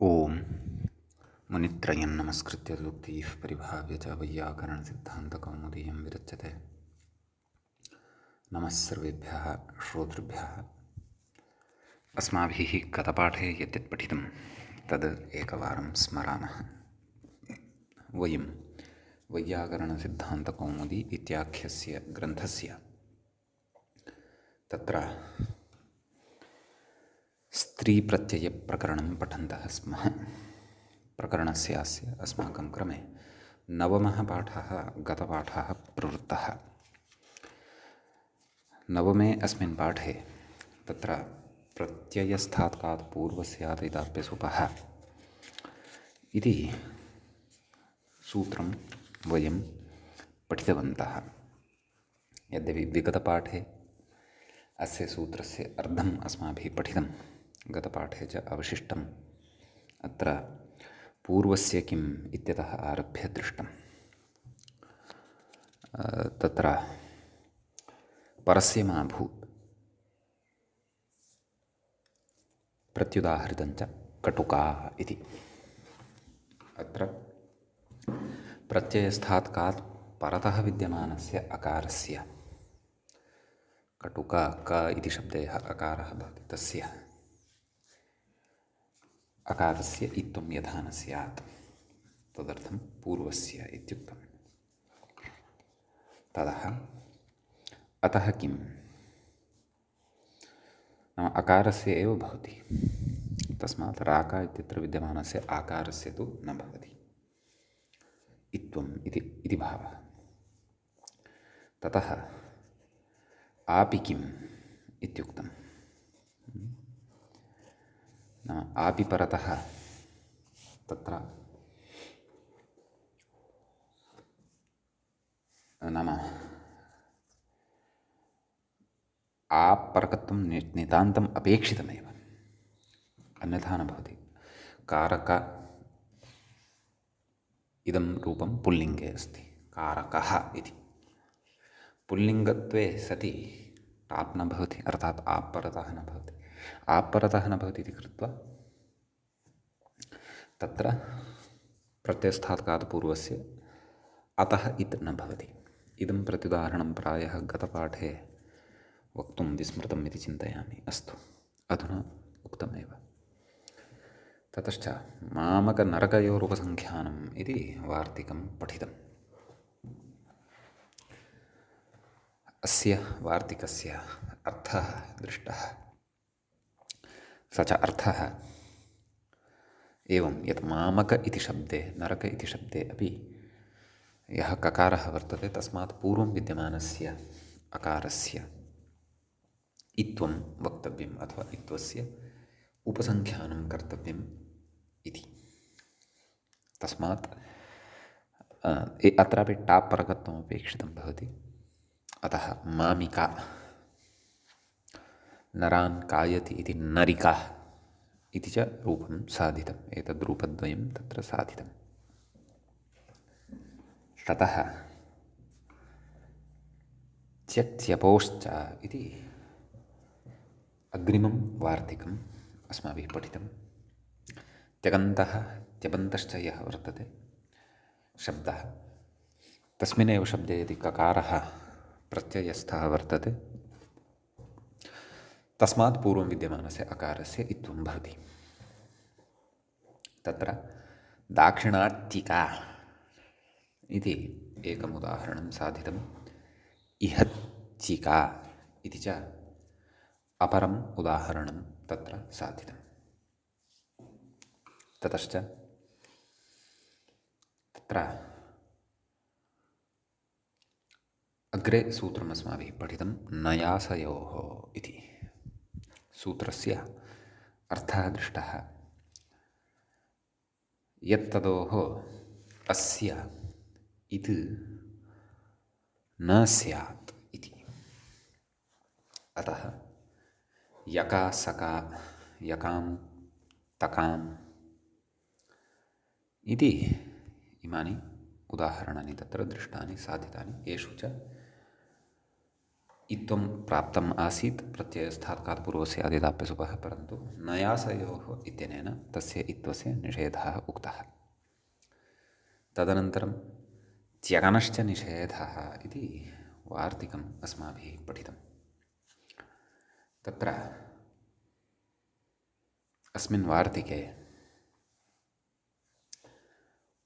ओम मुनित्रयं नमस्कृत्य सूक्तिः परिभाव्य च वैयाकरणसिद्धान्तकौमुदीयं विरच्यते। नमः सर्वेभ्यः श्रोतृभ्यः। अस्माभिः गतपाठे यद्यत् पठितं तद् एकवारं स्मरामः। वयं वैयाकरणसिद्धान्तकौमुदी इत्याख्यस्य ग्रन्थस्य तत्र स्त्रीप्रत्ययप्रकरणं पठन्तः स्मः। प्रकरणस्यास्य अस्माकं क्रमे नवमः पाठः गतपाठः प्रवृत्तः। नवमे अस्मिन् पाठे तत्र प्रत्ययस्थात्कात् पूर्वस्यात् इदाप्यसुपः इति सूत्रं वयं पठितवन्तः। यद्यपि विगतपाठे अस्य सूत्रस्य अर्धम् अस्माभिः पठितं, गतपाठे च अवशिष्टम् अत्र पूर्वस्य किम् इत्यतः आरभ्य दृष्टं। तत्र परस्यमाभूत् प्रत्युदाहृतं च कटुका इति। अत्र प्रत्ययस्थात्कात् परतः विद्यमानस्य अकारस्य कटुका क इति शब्दे अकारः भवति, तस्य अकारस्य इत्थं यथा न स्यात् तदर्थं पूर्वस्य इत्युक्तम्। ततः अतः किं नाम अकारस्य एव भवति, तस्मात् राका इत्यत्र विद्यमानस्य आकारस्य तु न भवति, इत्थम् इति भावः। ततः आपि किम् इत्युक्तं। नाम आपि परतः तत्र नाम आपरकत्वं नितान्तम् अपेक्षितमेव, अन्यथा न भवति। कारक इदं रूपं पुल्लिङ्गे अस्ति, कारकः इति। पुल्लिङ्गत्वे सति टाप् न भवति, अर्थात् आपरतः न भवति। आपरतः न भवति इति कृत्वा तत्र प्रत्ययस्थात्कात् पूर्वस्य अतः इत् न भवति। इदं प्रत्युदाहरणं प्रायः गतपाठे वक्तुं विस्मृतम् इति चिन्तयामि। अस्तु, अधुना उक्तमेव। ततश्च मामकनरकयोरुपसङ्ख्यानम् इति वार्तिकं पठितम्। अस्य वार्तिकस्य अर्थः दृष्टः। स च अर्थः एवं यत् मामक इति शब्दे, नरक इति शब्दे अपि यः ककारः वर्तते तस्मात् पूर्वं विद्यमानस्य अकारस्य इत्वं वक्तव्यम् अथवा इत्वस्य उपसङ्ख्यानं कर्तव्यम् इति। तस्मात् अत्रापि टाप् परकत्वम् अपेक्षितं भवति। अतः मामिका नरान् कायति इति नरिका इति च रूपं साधितम्। एतद् रूपद्वयं तत्र साधितम्। ततः त्यक्त्यपोश्च इति अग्रिमं वार्तिकम् अस्माभिः पठितं। त्यगन्तः त्यबन्तश्च यः वर्तते शब्दः, तस्मिन्नेव शब्दे यदि ककारः प्रत्ययस्थः वर्तते तस्मात् पूर्वं विद्यमानस्य अकारस्य इत्थं भवति। तत्र दाक्षिणात्यिका इति एकम् उदाहरणं साधितम्। इहच्चिका इति च अपरम् उदाहरणं तत्र साधितम्। ततश्च तत्र अग्रे सूत्रम् अस्माभिः पठितं नयासयोः इति। सूत्रस्य अर्थः दृष्टः। यत्तदोः अस्य इत् न स्यात् इति। अतः यका सका यकां तकाम् इति इमानि उदाहरणानि तत्र दृष्टानि साधितानि। येषु च इत्वं प्राप्तम् आसीत् प्रत्ययस्थात्कात् पूर्वस्यादिदाप्यसुपः, परन्तु नयासयोः इत्यनेन तस्य इत्वस्य निषेधः उक्तः। तदनन्तरं त्यगनश्च निषेधः इति वार्तिकम् अस्माभिः पठितं। तत्र अस्मिन् वार्तिके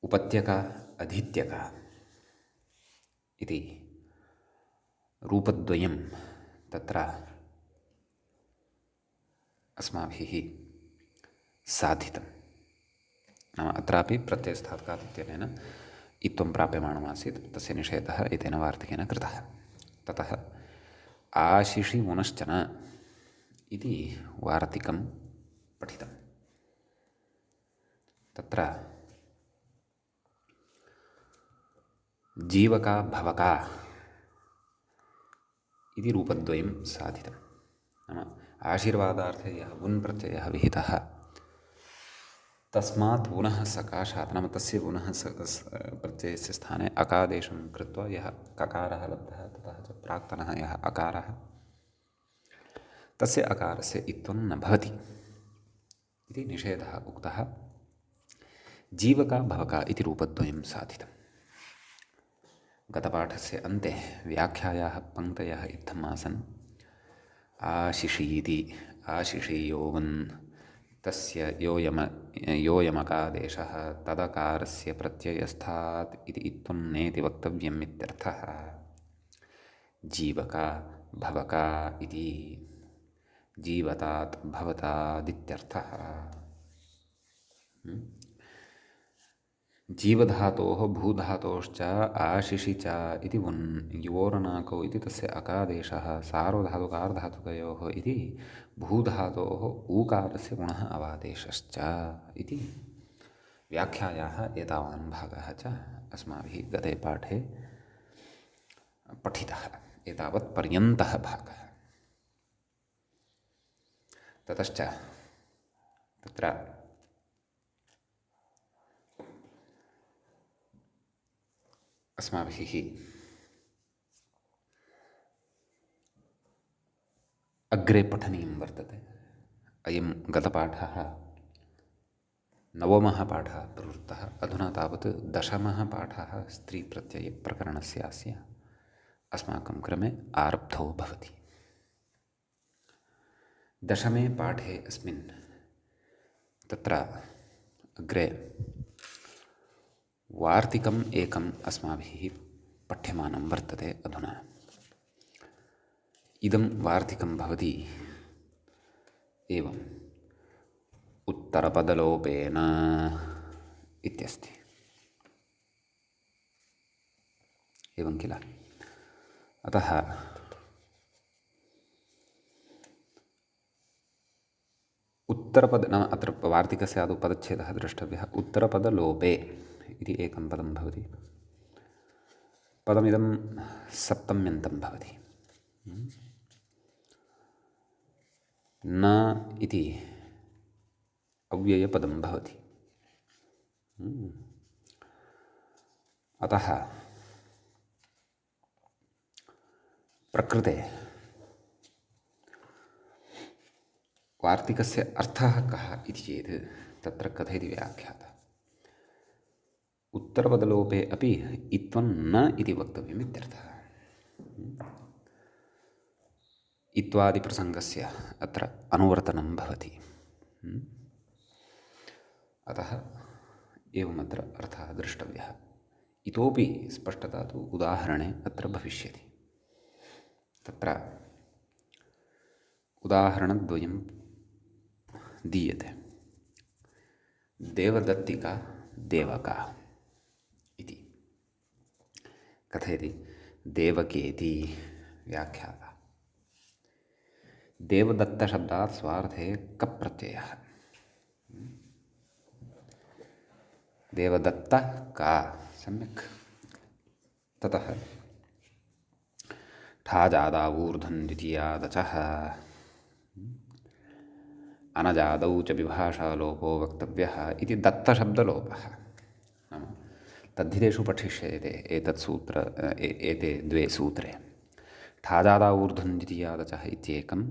उपत्यक अधित्यक इति रूपद्वयं तत्र अस्माभिः साधितं। नाम अत्रापि प्रत्ययस्थात्कात् इत्यनेन इत्वं प्राप्यमाणमासीत्, तस्य निषेधः एतेन वार्तिकेन कृतः। ततः आशिषि मुनश्चन इति वार्तिकं पठितं। तत्र जीवका भवका इति रूपद्वयं साधितं। नाम आशीर्वादार्थे यः वुन् प्रत्ययः विहितः, तस्मात् पुनः सकाशात्, नाम तस्य पुनः प्रत्ययस्य स्थाने अकादेशं कृत्वा यः ककारः लब्धः, ततः च प्राक्तनः यः अकारः, तस्य अकारस्य इत्वं न भवति इति निषेधः उक्तः। जीवका भवका इति रूपद्वयं साधितं। गतपाठस्य अन्ते व्याख्यायाः पङ्क्तयः इत्थम् आसन्। आशिषीति आशिषीयोवन् तस्य योऽयमकादेशः तदकारस्य प्रत्ययस्थात् इति इत्थं नेति वक्तव्यम् इत्यर्थः। जीवका भवका इति जीवतात् भवतादित्यर्थः। जीवधातोः भूधातोश्च आशिषि च इति वुन् योरनाकौ इति तस्य अकादेशः सार्वधातुकार्धातुकयोः इति भूधातोः ऊकारस्य पुनः अवादेशश्च इति व्याख्यायाः एतावान् भागः च अस्माभिः गते पाठे पठितः, एतावत् पर्यन्तः भागः। ततश्च तत्र अस्माभिः अग्रे पठनीयं वर्तते। अयं गतपाठः 9मः पाठः प्रवृत्तः। अधुना तावत् 10मः पाठः स्त्रीप्रत्ययप्रकरणस्यास्य अस्माकं क्रमे आरब्धो भवति। 10मे पाठे अस्मिन् तत्र अग्रे वार्तिकम् एकम् अस्माभिः पठ्यमानं वर्तते अधुना। इदं वार्तिकं भवति एवम्: उत्तरपदलोपेन इत्यस्ति। एवं किल? अतः उत्तरपद, नाम अत्र वार्तिकस्य आदौ पदच्छेदः द्रष्टव्यः। उत्तरपदलोपे इति एकं पदं भवति। पदमिदं सप्तम्यन्तं भवति। न इति अव्ययपदं भवति। अतः प्रकृते वार्तिकस्य अर्थः कः इति चेत् तत्र कथयति व्याख्यातः। उत्तरपदलोपे अपि इत्वं न इति वक्तव्यम् इत्यर्थः। इत्वादिप्रसङ्गस्य अत्र अनुवर्तनं भवति। अतः एवमत्र अर्थः द्रष्टव्यः। इतोपि स्पष्टता तु उदाहरणे अत्र भविष्यति। तत्र उदाहरणद्वयं दीयते। देवदत्तिका देवका इति कथयति। देवकेति व्याख्याता। देवदत्तशब्दात् स्वार्थे कप् प्रत्ययः। देवदत्त का, सम्यक्। ततः ठाजादावूर्ध्वं द्वितीयादचः अनजादौ च विभाषालोपो वक्तव्यः इति दत्तशब्दलोपः। नाम तद्धितेषु पठिष्यते एते द्वे सूत्रे। ठाजादा ऊर्ध्वं द्वितीयादचः इत्येकम्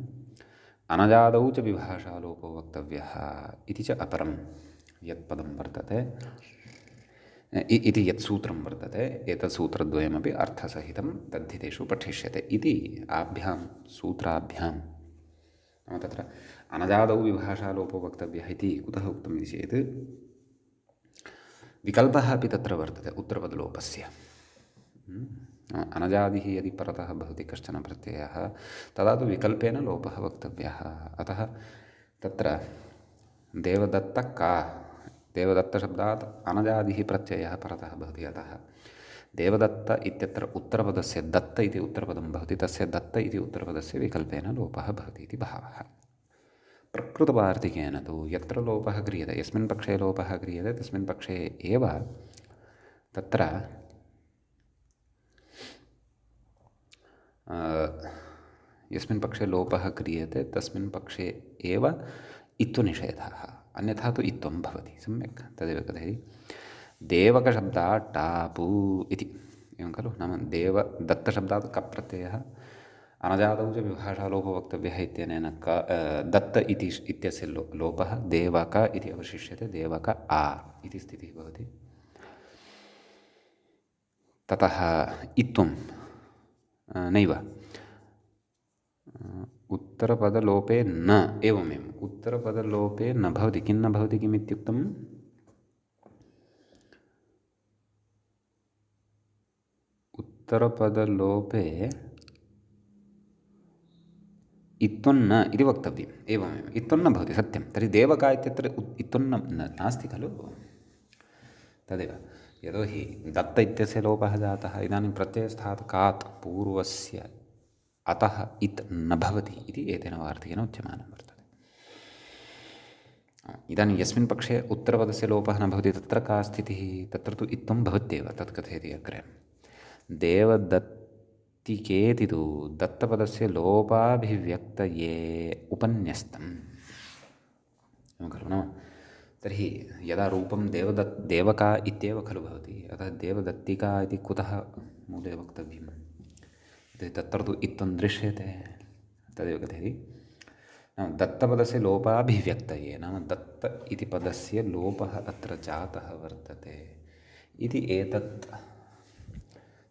अनजादौ च विभाषालोपो वक्तव्यः इति च अपरं यत् पदं वर्तते इति यत् सूत्रं वर्तते एतत् सूत्रद्वयमपि अर्थसहितं तद्धितेषु पठिष्यते इति आभ्यां सूत्राभ्यां नाम तत्र अनजादौ विभाषालोपो वक्तव्यः इति कुतः उक्तम् इति चेत् विकल्पः अपि तत्र वर्तते उत्तरपदलोपस्य। अनजादिः यदि परतः भवति कश्चन प्रत्ययः तदा तु विकल्पेन लोपः वक्तव्यः। अतः तत्र देवदत्तशब्दात् अनजादिः प्रत्ययः परतः भवति। अतः देवदत्त इत्यत्र उत्तरपदस्य दत्त इति उत्तरपदं भवति, तस्य दत्त इति उत्तरपदस्य विकल्पेन लोपः भवति इति भावः। प्रकृतवार्तिकेन तु यत्र लोपः क्रियते, यस्मिन् पक्षे लोपः क्रियते तस्मिन् पक्षे एव तत्र यस्मिन् पक्षे लोपः क्रियते तस्मिन् पक्षे एव इत्थनिषेधः, अन्यथा तु इत्थं भवति। सम्यक् तदेव कथयति देवकशब्दात् टापु इति, एवं खलु। नाम देवदत्तशब्दात् कप् प्रत्ययः अनजादौ च विभाषालोपो वक्तव्यः इत्यनेन दत्त इत्यस्य लोपः देवक इति अवशिष्यते, देवक आ इति स्थितिः भवति। ततः इत्थं नैव उत्तरपदलोपे न, एवमेव उत्तरपदलोपे न भवति। किं न भवति, किम् इत्युक्तम् उत्तरपदलोपे इत्थं न इति वक्तव्यम्। एवमेव इत्थं न भवति, सत्यं। तर्हि देवका इत्यत्र इत्थं नास्ति खलु, तदेव। यतोहि दत्त इत्यस्य लोपः जातः, इदानीं प्रत्ययस्थात् कात् पूर्वस्य अतः इत् न भवति इति एतेन वार्तिकेन उच्यमानं वर्तते। इदानीं यस्मिन् पक्षे उत्तरपदस्य लोपः न भवति तत्र का स्थितिः, तत्र तु इत्थं भवत्येव। तत् कथयति अग्रे देवदत्तिकेति तु दत्तपदस्य लोपाभिव्यक्तये उपन्यस्तम्, एवं खलु। न तर्हि यदा रूपं देवका इत्येव खलु भवति, अतः देवदत्तिका इति कुतः मूले वक्तव्यम्, तत्र तु इत्थं दृश्यते। तदेव कथयति नाम दत्तपदस्य लोपाभिव्यक्तये, नाम दत्त इति पदस्य लोपः अत्र जातः वर्तते इति एतत्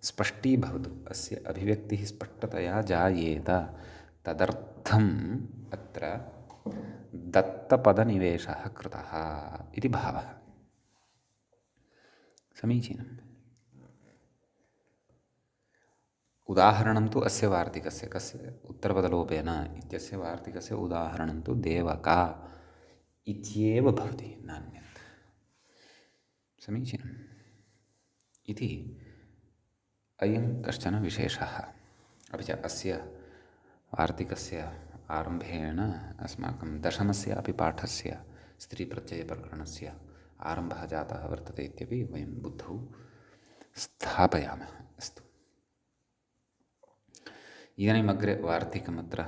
स्पष्टीभवतु, अस्य अभिव्यक्तिः स्पष्टतया जायेत, तदर्थम् अत्र दत्तपदनिवेशः कृतः इति भावः। समीचीनम्। उदाहरणं तु अस्य वार्तिकस्य, कस्य उत्तरपदलोपेन इत्यस्य वार्तिकस्य उदाहरणं तु देवका इत्येव भवति, नान्यत्। समीचीनम्। इति अयं कश्चन विशेषः। अपि च अस्य वार्तिकस्य आरम्भेण अस्माकं दशमस्यापि पाठस्य स्त्रीप्रत्ययप्रकरणस्य आरम्भः जातः वर्तते इत्यपि वयं बुद्धौ स्थापयामः। अस्तु, इदानीम् अग्रे वार्तिकमत्र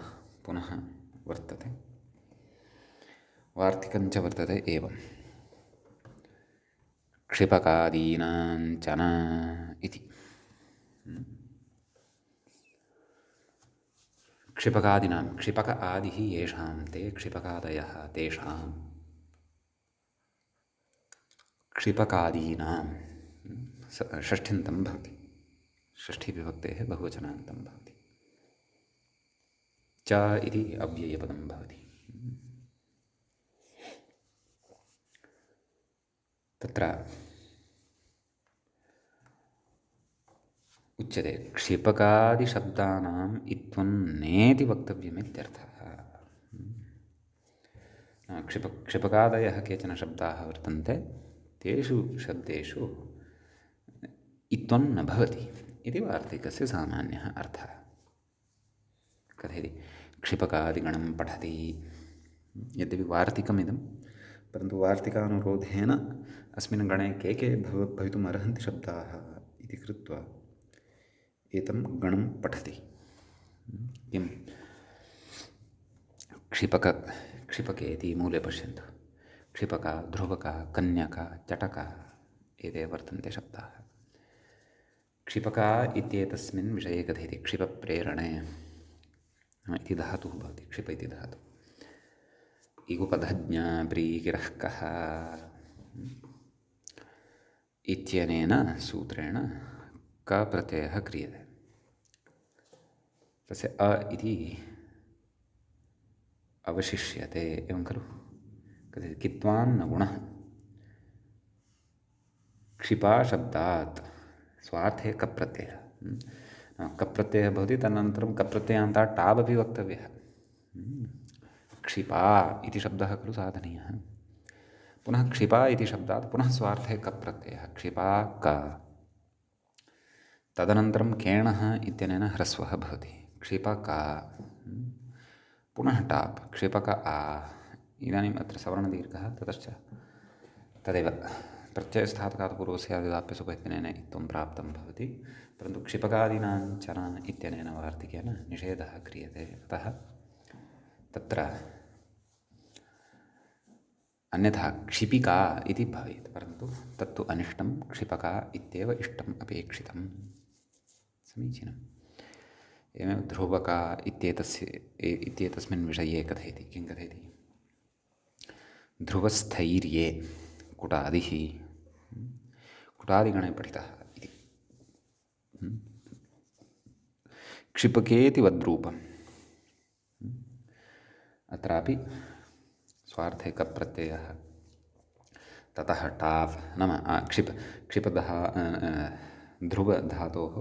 पुनः वर्तते। वार्तिकञ्च वर्तते एवं क्षिपकादीनाञ्चन इति। क्षिपकादीनां, क्षिपक आदिः येषां ते क्षिपकादयः तेषां, क्षिपकादीनां षष्ठ्यन्तं भवति, षष्ठीविभक्तेः बहुवचनान्तं भवति। च इति अव्ययपदं भवति। तत्र उच्यते क्षिपकादिशब्दानाम् इत्थं नेति वक्तव्यमित्यर्थः। क्षिपकादयः केचन शब्दाः वर्तन्ते, तेषु शब्देषु इत्थं न भवति इति वार्तिकस्य सामान्यः अर्थः। कथयति क्षिपकादिगणं पठति, यद्यपि वार्तिकमिदं, परन्तु वार्तिकानुरोधेन अस्मिन् गणे के भवितुम् अर्हन्ति शब्दाः इति कृत्वा एतं गणं पठति। किं क्षिपके इति मूले पश्यन्तु, क्षिपक, ध्रुवक, कन्यक, चटक एते वर्तन्ते शब्दाः। क्षिपका इत्येतस्मिन् विषये कथयति क्षिपप्रेरणे इति धातुः भवति। क्षिप इति धातुः। इगुपधज्ञ प्रीकिरः कः इत्यनेन सूत्रेण क प्रत्ययः क्रियते। तस्य अ इति अवशिष्यते, एवं खलु। कथयति कित्वान्न गुणः क्षिपा शब्दात् स्वार्थे कप्रत्ययः। कप्रत्ययः भवति, तदनन्तरं कप्रत्ययान्तात् टाबपि वक्तव्यः। क्षिपा इति शब्दः खलु साधनीयः। पुनः क्षिपा इति शब्दात् पुनः स्वार्थे कप्रत्ययः, क्षिपा क। तदनन्तरं केणः इत्यनेन ह्रस्वः भवति, क्षिपका। पुनः टाप्, क्षिपक आ। इदानीम् अत्र सवर्णदीर्घः, ततश्च तदेव प्रत्ययस्थातकात् पूर्वस्यादिदाप्यसुपत्यनेन इत्थं प्राप्तं भवति। परन्तु क्षिपकादीनां चन इत्यनेन वार्तिकेन निषेधः क्रियते। अतः तत्र अन्यथा क्षिपिका इति भवेत्, परन्तु तत्तु अनिष्टं। क्षिपका इत्येव इष्टम् अपेक्षितं। समीचीनम्। एवमेव ध्रुवका इत्येतस्मिन् विषये कथयति। किं कथयति? ध्रुवस्थैर्ये कुटादिः, कुटादिगणे पठितः इति। क्षिपकेति वद्रूपम्। अत्रापि स्वार्थे कप्रत्ययः, ततः टाफ् नाम क्षिपदः ध्रुवधातोः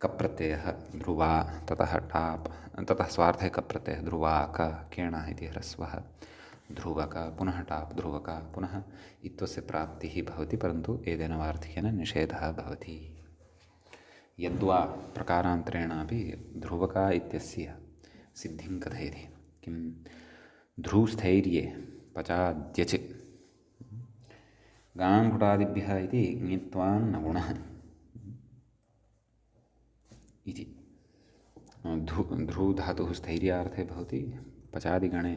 कप्रत्ययः ध्रुवा, ततः टाप्, ततः स्वार्थे कप्रत्ययः ध्रुवाक, केणः इति ह्रस्वः, ध्रुवक, पुनः टाप् ध्रुवक, पुनः इत्वस्य प्राप्तिः भवति, परन्तु एतेन वार्तिकेन निषेधः भवति। यद्वा प्रकारान्तरेणापि ध्रुवका इत्यस्य सिद्धिं कथयति। किं? ध्रुस्थैर्ये पचाद्यच् गाङ्घुटादिभ्यः इति ङित्वान्न गुणः इति। ध्रुधातुः स्थैर्यार्थे भवति, पचादिगणे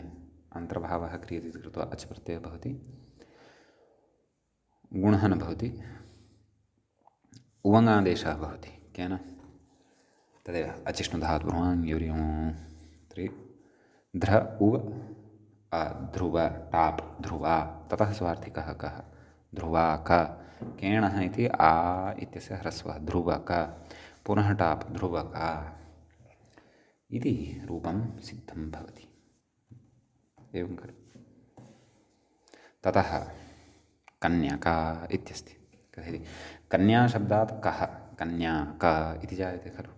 अन्तर्भावः क्रियते इति कृत्वा अच् प्रत्ययः भवति, गुणः न भवति, उवङादेशः भवति। केन? तदेव अचिष्णुधातुर्वाङ् युर्यं त्रि ध्र उव ध्रुव टाप् ध्रुवा, ततः स्वार्थिकः कः? ध्रुवाक, केणः इति आ इत्यस्य ह्रस्वः, ध्रुवक, पुनः टाप् ध्रुवक इति रूपं सिद्धं भवति। एवं खलु। ततः कन्यका इत्यस्ति। कथयति? कन्याशब्दात् कः? कन्याक इति जायते खलु।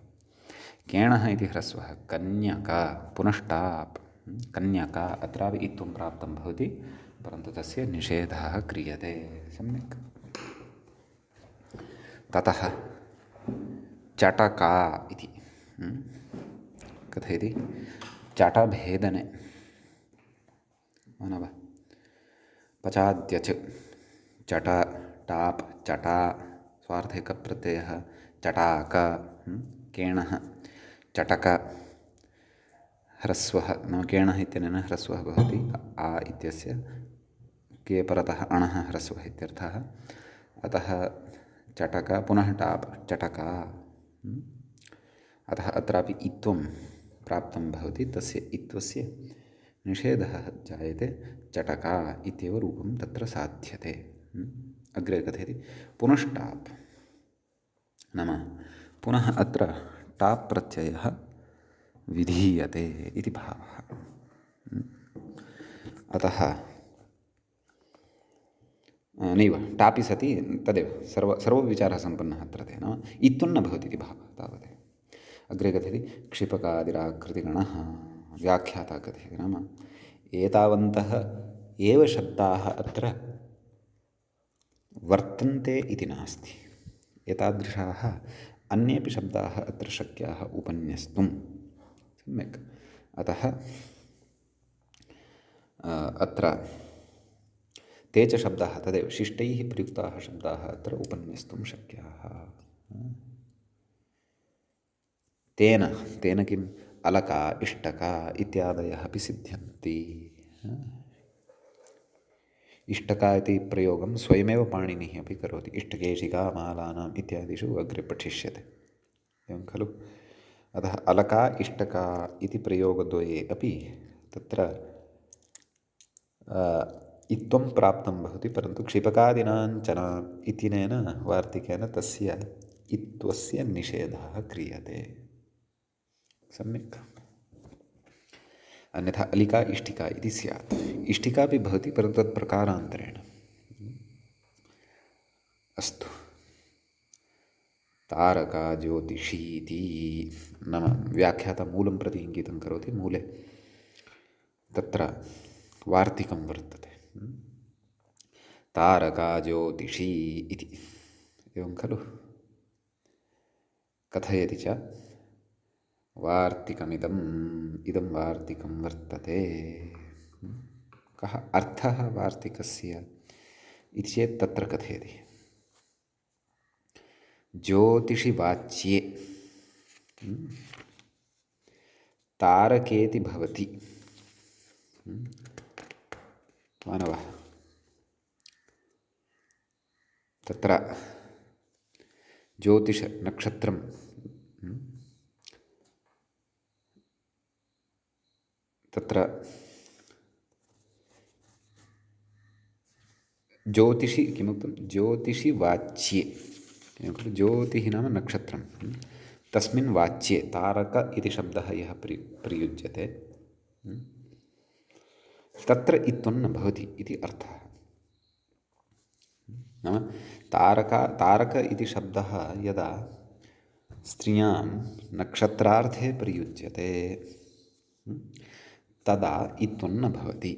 केणः इति ह्रस्वः, कन्यक, पुनश्टाप् कन्यका। अत्रापि इत्थं प्राप्तं भवति, परन्तु तस्य निषेधः क्रियते। सम्यक्। ततः चटका इति कथयति? चटभेदने मानव पचाद्यच् चट टाप् चटा, स्वार्थे कप्रत्ययः चटाक, केणः चटक, ह्रस्वः नाम केणः इत्यनेन ह्रस्वः भवति, आ इत्यस्य के परतः अणः ह्रस्वः इत्यर्थः। अतः चटक, पुनः टाप् चटका। अतः अत्रापि इत्वं प्राप्तं भवति, तस्य इत्वस्य निषेधः जायते। चटका इत्येव रूपं तत्र साध्यते। अग्रे कथयति? पुनश्टाप् नाम पुनः अत्र टाप् प्रत्ययः विधीयते इति भावः। अतः नैव टापि सति तदेव सर्वविचारः सम्पन्नः अत्र तेन, इत्थं न भवति इति भावः तावदेव। अग्रे कथयति? क्षिपकादिराकृतिगणः व्याख्याता कथयति, नाम एतावन्तः एव शब्दाः अत्र वर्तन्ते इति नास्ति। एतादृशाः अन्येपि शब्दाः अत्र शक्याः उपन्यस्तुं। सम्यक्। अतः अत्र ते च शब्दाः तदेव शिष्टैः प्रयुक्ताः शब्दाः अत्र उपन्यस्तुं शक्याः। तेन किम्? अलका, इष्टका इत्यादयः अपि सिद्ध्यन्ति। इष्टका इति प्रयोगं स्वयमेव पाणिनिः अपि करोति। इष्टकेशिका मालानाम् इत्यादिषु अग्रे पठिष्यते, एवं खलु। अतः अलका इष्टका इति प्रयोगद्वये अपि तत्र इत्थं प्राप्तं भवति, परन्तु क्षिपकादिनाञ्चन इत्यनेन वार्तिकेन तस्य इत्वस्य निषेधः क्रियते। सम्यक्। अन्यथा अलिका इष्टिका इति स्यात्। इष्टिका अपि भवति, परन्तु तत् प्रकारान्तरेण। अस्तु। तारका ज्योतिषी इति नाम व्याख्याता मूलं प्रति इङ्गितं करोति। मूले तत्र वार्तिकं वर्तते। तारका ज्योतिषी इति, एवं खलु। कथयति च इदं वार्तिकं वर्तते। कः अर्थः वार्तिकस्य इति चेत् तत्र कथयति ज्योतिषि वाच्ये तारकेति भवति मानवः। तत्र ज्योतिषनक्षत्रं तत्र ज्योतिषि किमुक्तं ज्योतिषि वाच्ये, ज्योतिः नाम नक्षत्रं, तस्मिन् वाच्ये तारक इति शब्दः यः प्रयुज्यते तत्र इत्थं न भवति इति अर्थः। नाम तारक इति शब्दः यदा स्त्रियां नक्षत्रार्थे प्रयुज्यते तदा इत्थं न भवति,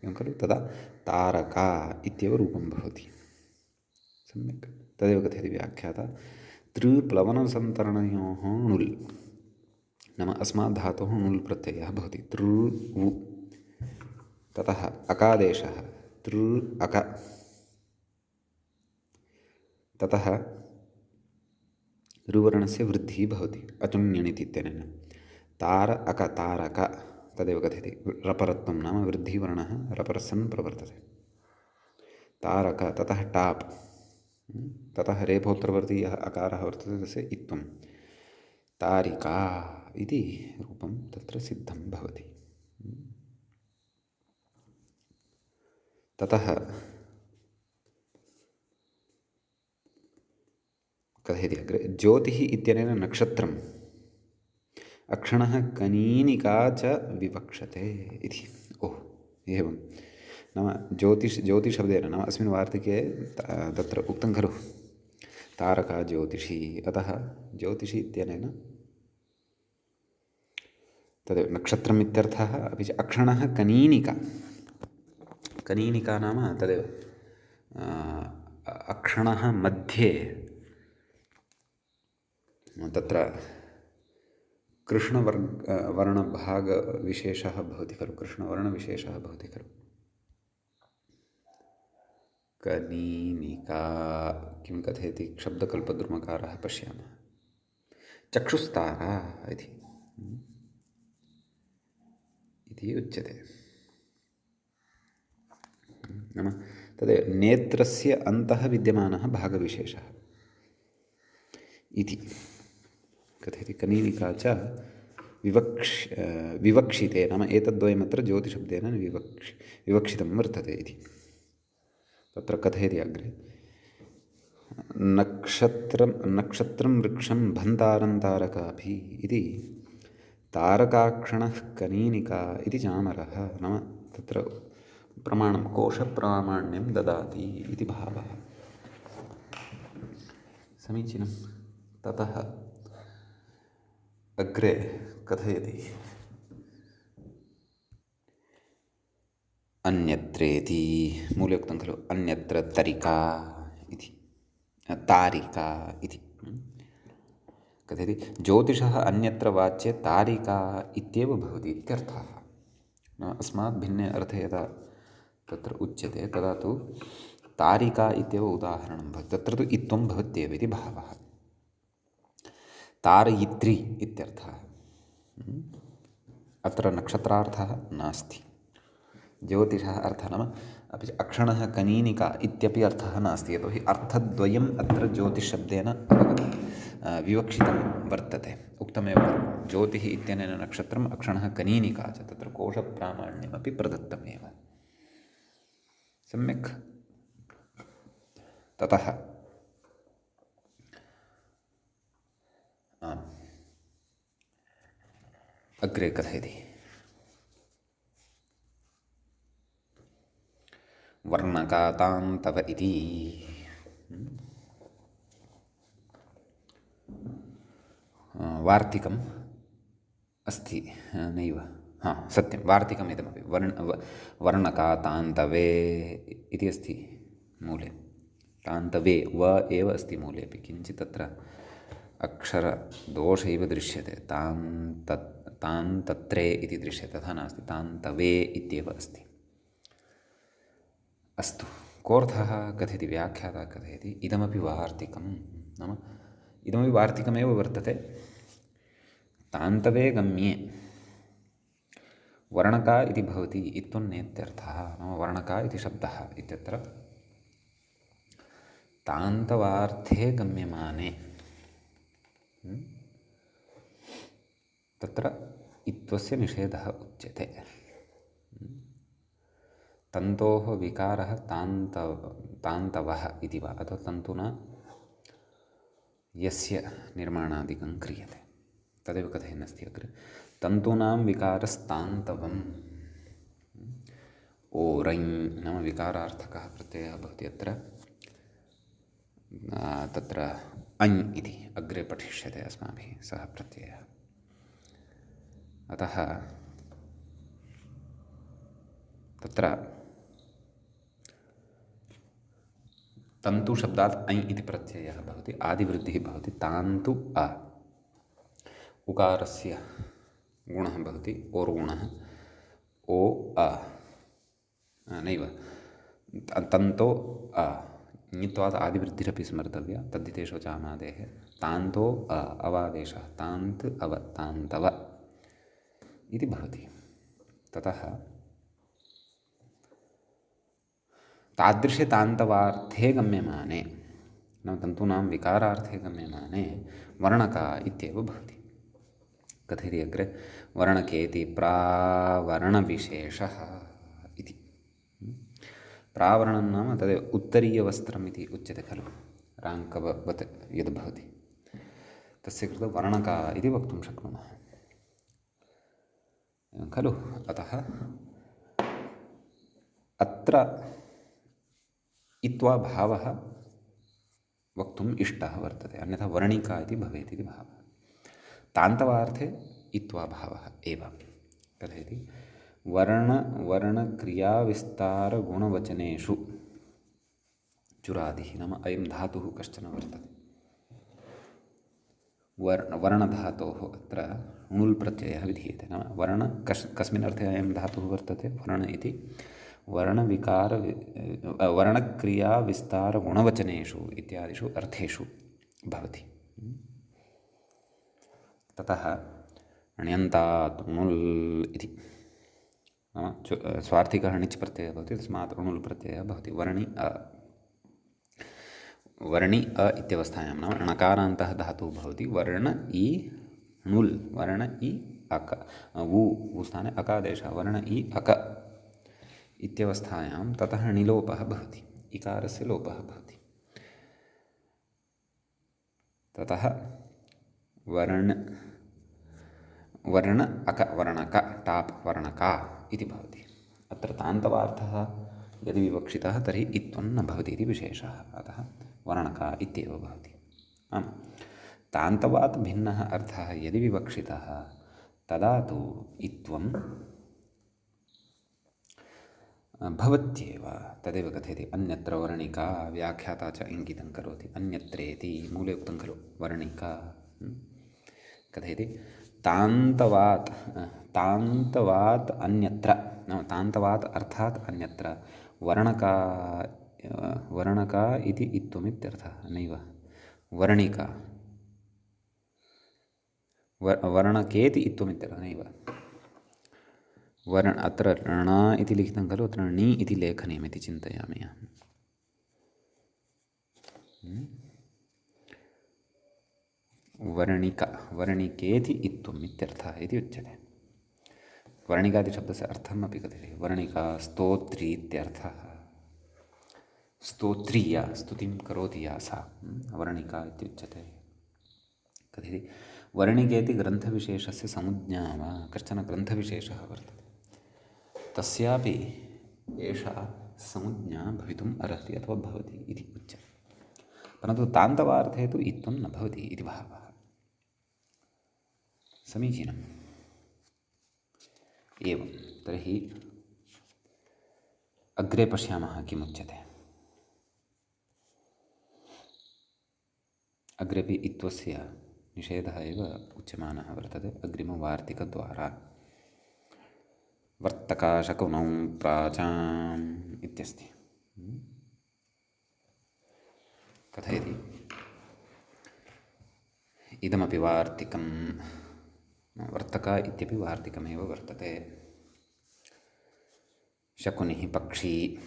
एवं खलु। तदा तारका इत्येव रूपं भवति। सम्यक्। तदेव कथयति व्याख्याता तृप्लवनसन्तरणयोः णुल् नाम अस्मात् धातोः णुल् प्रत्ययः भवति। तृ उ, ततः अकादेशः तृ अक, ततः रुवर्णस्य वृद्धिः भवति अचुण्यणिति इत्यनेन। तार अक तारक तदेव कथयति। रपरत्वं नाम वृद्धिवर्णः रपरसन् प्रवर्तते। तारक, ततः टाप्, ततः रेफोत्तरवर्ती यः अकारः वर्तते तस्य इत्थं तारिका इति रूपं तत्र सिद्धं भवति। ततः कथयति अग्रे ज्योतिः इत्यनेन नक्षत्रम् अक्षणः कनीनिका च विवक्षते इति। ओह एवं नाम ज्योतिशब्देन नाम अस्मिन् वार्तिके तत्र उक्तं खलु तारका ज्योतिषी। अतः ज्योतिषी इत्यनेन तदेव नक्षत्रम् इत्यर्थः। अपि च अक्षणः कनीनिका, कनीनिका नाम तदेव अक्षणः मध्ये तत्र वर्णभागविशेषः भवति खलु, कृष्णवर्णविशेषः भवति खलु। कनीनिका किं कथयति शब्दकल्पद्रुमकारः पश्यामः। चक्षुस्तारा इति उच्यते। नाम तदेव नेत्रस्य अन्तः विद्यमानः भागविशेषः इति कथयति। कनीनिका च विवक्षिते नाम एतद्वयमत्र ज्योतिशब्देन विवक्षितं वर्तते इति तत्र कथयति अग्रे। नक्षत्रं वृक्षं भन्तारं तारकाभि इति तारकाक्षणः कनीनिका इति चामरः नाम तत्र प्रमाणं कोशप्रामाण्यं ददाति इति भावः। समीचीनं। ततः अग्रे कथयति अन्यत्रेति मूले उक्तं खलु अन्यत्र तरिका इति तारिका इति कथयति। ज्योतिषः अन्यत्र वाच्ये तारिका इत्येव भवति इत्यर्थः। अस्मात् भिन्ने अर्थे यदा तत्र उच्यते तदा तु तारिका इत्येव उदाहरणं भवति। तत्र तु इत्थं भवत्येव इति भावः। तारयित्री इत्यर्थः। अत्र नक्षत्रार्थः नास्ति। ज्योतिषः अर्थः नाम अपि च अक्षणः कनीनिका इत्यपि अर्थः नास्ति, यतोहि अर्थद्वयम् अत्र ज्योतिश्शब्देन विवक्षितं वर्तते, उक्तमेव खलु। ज्योतिः इत्यनेन नक्षत्रम्, अक्षणः कनीनिका च, तत्र कोशप्रामाण्यमपि प्रदत्तमेव। सम्यक्। ततः अग्रे कथयति। वर्णकातान्तव इति वार्तिकम् अस्ति, नैव, सत्यं, वार्तिकम् इदमपि वर्णकातान्तवे इति अस्ति मूले। तान्तवे व एव अस्ति मूलेपि, किञ्चित् तत्र अक्षरदोष इव दृश्यते। तान्तत्रे इति दृश्यते, तथा नास्ति, तान्तवे इत्येव अस्ति। अस्तु, कोऽर्थः कथयति, व्याख्याता कथयति, इदमपि वार्तिकं, नाम इदमपि वार्तिकमेव वर्तते। तान्तवे गम्ये वर्णका इति भवति इत्युन्नेत्यर्थः, नाम वर्णका इति शब्दः इत्यत्र तान्तवार्थे गम्यमाने तत्र इत्वस्य निषेधः उच्यते। तन्तोः विकारः तान्तवः इति वा, अथवा तन्तुना यस्य निर्माणादिकं क्रियते, तदेव कथयन्नस्ति अग्रे। तन्तूनां विकारस्तान्तवम् ओरै, नाम विकारार्थकः प्रत्ययः भवति अत्र, तत्र अञ् इति अग्रे पठिष्यते अस्माभिः सः प्रत्ययः। अतः तत्र तन्तुशब्दात् ऐ इति प्रत्ययः भवति, आदिवृद्धिः भवति। तान्तु अ, उकारस्य गुणः भवति ओर्गुणः, ओ अ, नैव, तन्तो अ, ङित्वात् आदिवृद्धिरपि स्मर्तव्या, तद्धितेषु चामादेः। तान्तो अ, अवादेशः, तान्त् अव, तान्तव इति भवति। ततः तादृशे तान्तवार्थे गम्यमाने, नाम तन्तूनां विकारार्थे गम्यमाने वर्णका इत्येव भवति। कथयति अग्रे, वर्णकेति प्रावर्णविशेषः इति। प्रावर्णं नाम तदेव उत्तरीयवस्त्रम् इति उच्यते खलु, राङ्कवत् यद् भवति, तस्य कृते वर्णका इति वक्तुं शक्नुमः खलु। अतः अत्र इत्वा भावः वक्तुम् इष्टः वर्तते, अन्यथा वर्णिका इति भवेत् इति भावः। तान्तवार्थे इत्वा भावः एव। कथयति, वर्णक्रियाविस्तारगुणवचनेषु चुरादिः, नाम अयं धातुः कश्चन वर्तते। वर्णधातोः अत्र णुल् प्रत्ययः विधीयते, नाम कस्मिन् अर्थे अयं धातुः वर्तते, वर्ण इति वर्णक्रियाविस्तारगुणवचनेषु इत्यादिषु अर्थेषु भवति। ततः ण्यन्तात् णुल् इति, नाम स्वार्थिकः णिच् प्रत्ययः भवति, तस्मात् णुल् प्रत्ययः भवति। वर्णि अ इत्यवस्थायां, नाम णकारान्तः धातुः भवति, वर्ण इ णुल्, वर्ण इ अक, उ स्थाने अकादेशः, वर्ण इ अक इत्यवस्थायां ततः णिलोपः भवति, इकारस्य लोपः भवति। ततः वर्ण अक वर्णक, टाप् वर्णका इति भवति। अत्र तान्तवार्थः यदि विवक्षितः तर्हि इत्वं न भवति इति विशेषः, अतः वर्णका इत्येव भवति। आम्, तान्तवात् भिन्नः अर्थः यदि विवक्षितः तदा तु इत्वं भवत्येव, तदेव कथयति। अन्यत्र वर्णिका, व्याख्याता च इङ्गितं करोति, अन्यत्रेति मूले उक्तं खलु वर्णिका। कथयति, तान्तवात् अन्यत्र, नाम तान्तवात् अर्थात् अन्यत्र वर्णका इति इत्थमित्यर्थः, नैव वर्णिका, वर्णकेति इत्थमित्यर्थः, नैव अत्र ण इति लिखितं खलु, अत्र णि इति लेखनीयमिति चिन्तयामि अहम्। वर्णिका, वर्णिकेति इत्थम् इत्यर्थः इति उच्यते। वर्णिकादिशब्दस्य अर्थम् अपि कथ्यते। वर्णिका स्तोत्री इत्यर्थः। स्तोत्रीया, स्तुतिं करोति या सा वर्णिका इत्युच्यते। कथयति वर्णिकेति ग्रन्थविशेषस्य संज्ञा वा कश्चन ग्रन्थविशेषः वर्तते, तस्यापि एषा संज्ञा भवितुम् अर्हति अथवा भवति इति उच्यते। परन्तु तान्तवार्थे तु इत्थं न भवति इति भावः। समीचीनम्। एवं तर्हि अग्रे पश्यामः किमुच्यते। अग्रेपि इत्वस्य निषेधः एव उच्यमानः वर्तते अग्रिमवार्तिकद्वारा। वर्तकाशकुनौ प्राचाम् इत्यस्ति। कथयति इदमपि वार्तिकं, वर्तका इत्यपि वार्तिकमेव वर्तते। शकुनिः पक्षी,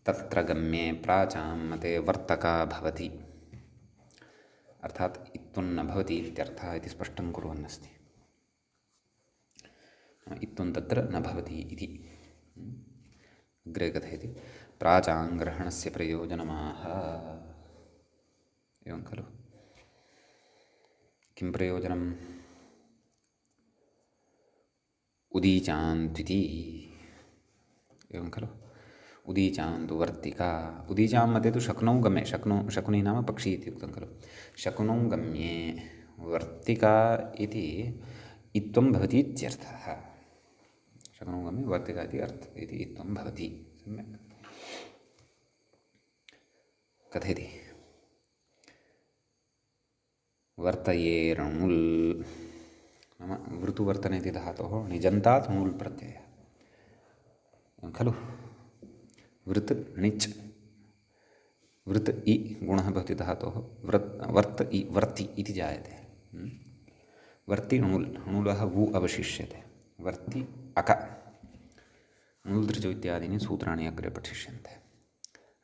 तत्र गम्ये प्राचां मते वर्तका भवति, अर्थात् इत्थं न भवति इत्यर्थः इति स्पष्टं कुर्वन्नस्ति। इत्थं तत्र न भवति इति। अग्रे कथयति प्राचां ग्रहणस्य प्रयोजनमाह। एवं खलु, किं प्रयोजनम्? उदीचान्त्विति। एवं खलु, उदीचान्तु वर्तिका। उदीचां मध्ये तु शक्नौ गम्ये, शकुनी नाम पक्षी इति उक्तं खलु। शकुनौ गम्ये वर्तिका इति इत्थं भवति इत्यर्थः। शकुनौ गम्ये वर्तिका इति इत्थं भवति। सम्यक्। कथयति वर्तयेरनुल् नाम वृतुवर्तने इति धातोः निजन्तात् णुल् प्रत्ययः खलु। वृत् णिच्, वृत् इ गुणः भवति धातोः, वर्त इ वर्ति इति जायते। वर्ति णुल्, णुलः वु अवशिष्यते। वर्ति अक, णुल् दृजु इत्यादीनि सूत्राणि अग्रे पठिष्यन्ते।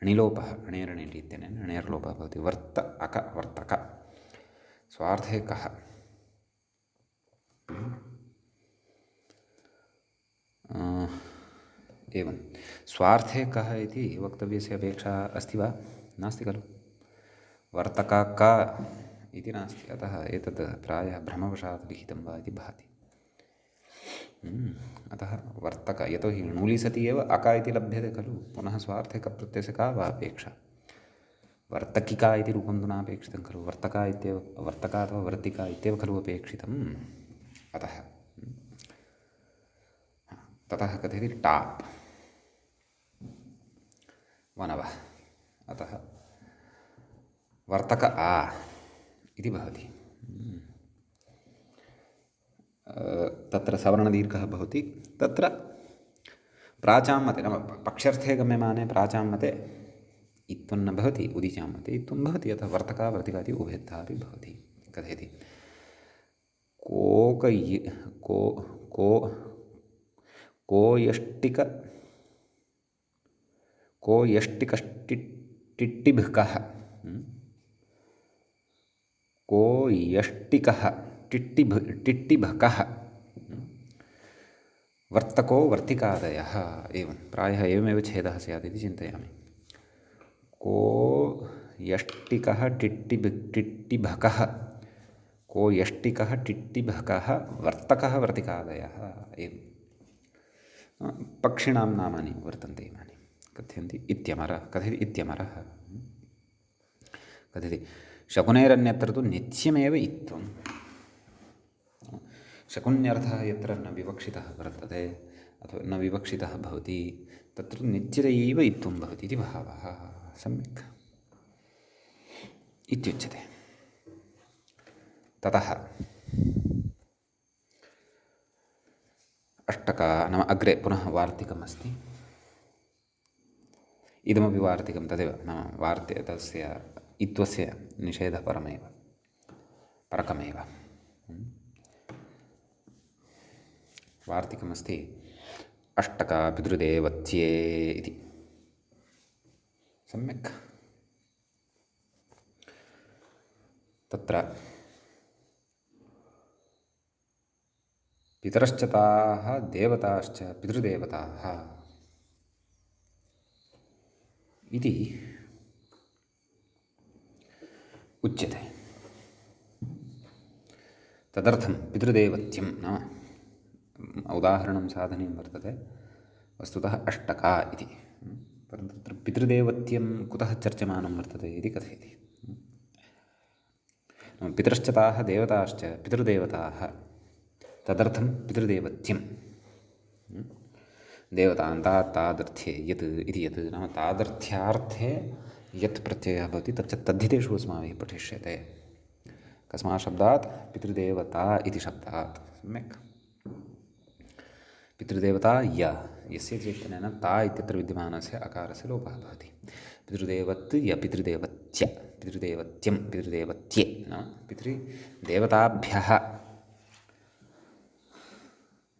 णिलोपः, णेर् इत्यनेन णेर्लोपः भवति। वर्त अक वर्तक। स्वार्थे कः? एवं स्वार्थे कः इति वक्तव्यस्य अपेक्षा अस्ति वा? नास्ति खलु। वर्तका का इति नास्ति, अतः एतत् प्रायः भ्रमवशात् लिखितं वा इति भाति। अतः वर्तक, यतोहि णुलि सति एव अका इति लभ्यते खलु, पुनः स्वार्थे कप्रत्ययस्य का वा अपेक्षा? वर्तकिका इति रूपं तु नापेक्षितं खलु, वर्तका इत्येव, वर्तका अथवा वर्तिका इत्येव खलु अपेक्षितम्। अतः ततः कथयति टाप् वनवः, अतः वर्तक आ इति भवति। तत्र सवर्णदीर्घः भवति। तत्र प्राचां मते नाम पक्ष्यर्थे गम्यमाने प्राचां मते इत्थं न भवति, उदीचां मते इत्थं भवति। अतः वर्तका वर्तिका इति उभयथा अपि भवति। कथयति को यष्टिकष्टिट्टिभकः, को यष्टिकः टिट्टिभकः, वर्तको वर्तिकादयः। एवं प्रायः एवमेव छेदः स्यात् इति चिन्तयामि। को यष्टिकः टिट्टिभकः, को यष्टिकः टिट्टिभकः, वर्तकः वर्तिकादयः। एवं पक्षिणां नामानि वर्तन्ते इमानि। कथयन्ति इत्यमरः, कथयति इत्यमरः। कथयति शकुनेरन्यत्र तु नित्यमेव इत्थं। शकुन्यर्थः यत्र न विवक्षितः वर्तते अथवा न विवक्षितः भवति, तत्र नित्यदैव इत्थं भवति इति भावः। सम्यक् इत्युच्यते। ततः अष्टका नाम अग्रे पुनः वार्तिकमस्ति। इदमपि वार्तिकं तदेव, नाम तस्य इत्वस्य निषेधः परकमेव। वार्तिकमस्ति अष्टका पितृदेवत्ये इति। सम्यक्। तत्र पितरश्च ताः देवताश्च पितृदेवताः इति उच्यते। तदर्थं पितृदेवत्यं नाम उदाहरणं साधनीयं वर्तते। वस्तुतः अष्टका इति, परन्तु तत्र पितृदेवत्यं कुतः चर्च्यमानं वर्तते इति कथयति। पितरश्च ताः देवताश्च पितृदेवताः, तदर्थं पितृदेवत्यं देवतान्तात् तादर्थ्ये यत् इति यत् नाम तादर्थ्यार्थे यत् प्रत्ययः भवति तच्च तद्धितेषु अस्माभिः पठिष्यते। कस्मात् शब्दात्? पितृदेवता इति शब्दात्। सम्यक्। पितृदेवता यस्य चेतनेन ता इत्यत्र विद्यमानस्य अकारस्य लोपः भवति। पितृदेवत् पितृदेवत्य पितृदेवत्यं पितृदेवत्ये नाम पितृदेवताभ्यः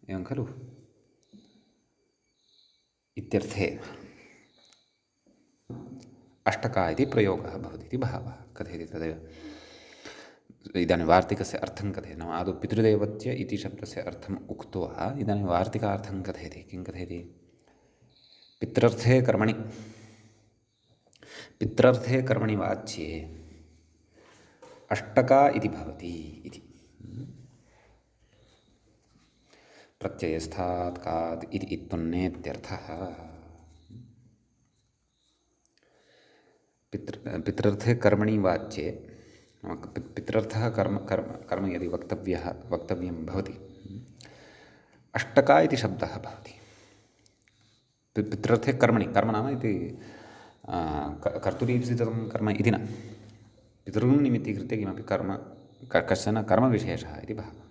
एवं खलु इत्यर्थे अष्टका इति प्रयोगः भवति इति भावः। कथयति तदेव इदानीं वार्तिकस्य अर्थं कथयति। नाम आदौ पितृदेवत्य इति शब्दस्य अर्थम् उक्त्वा इदानीं वार्तिकार्थं कथयति। किं कथयति? पित्रर्थे कर्मणि वाच्ये अष्टका इति भवति इति। प्रत्ययस्थात् कात् इति इत्युन्नेत्यर्थः। पितृर्थे कर्मणि वाच्ये पितृर्थः कर्म यदि वक्तव्यं भवति अष्टका इति शब्दः भवति। पितृर्थे कर्मणि, कर्म नाम इति कर्तुरीप्सितं कर्म इति न, पितॄन् निमित्तीकृत्य किमपि कर्म कश्चन कर्मविशेषः इति भावः।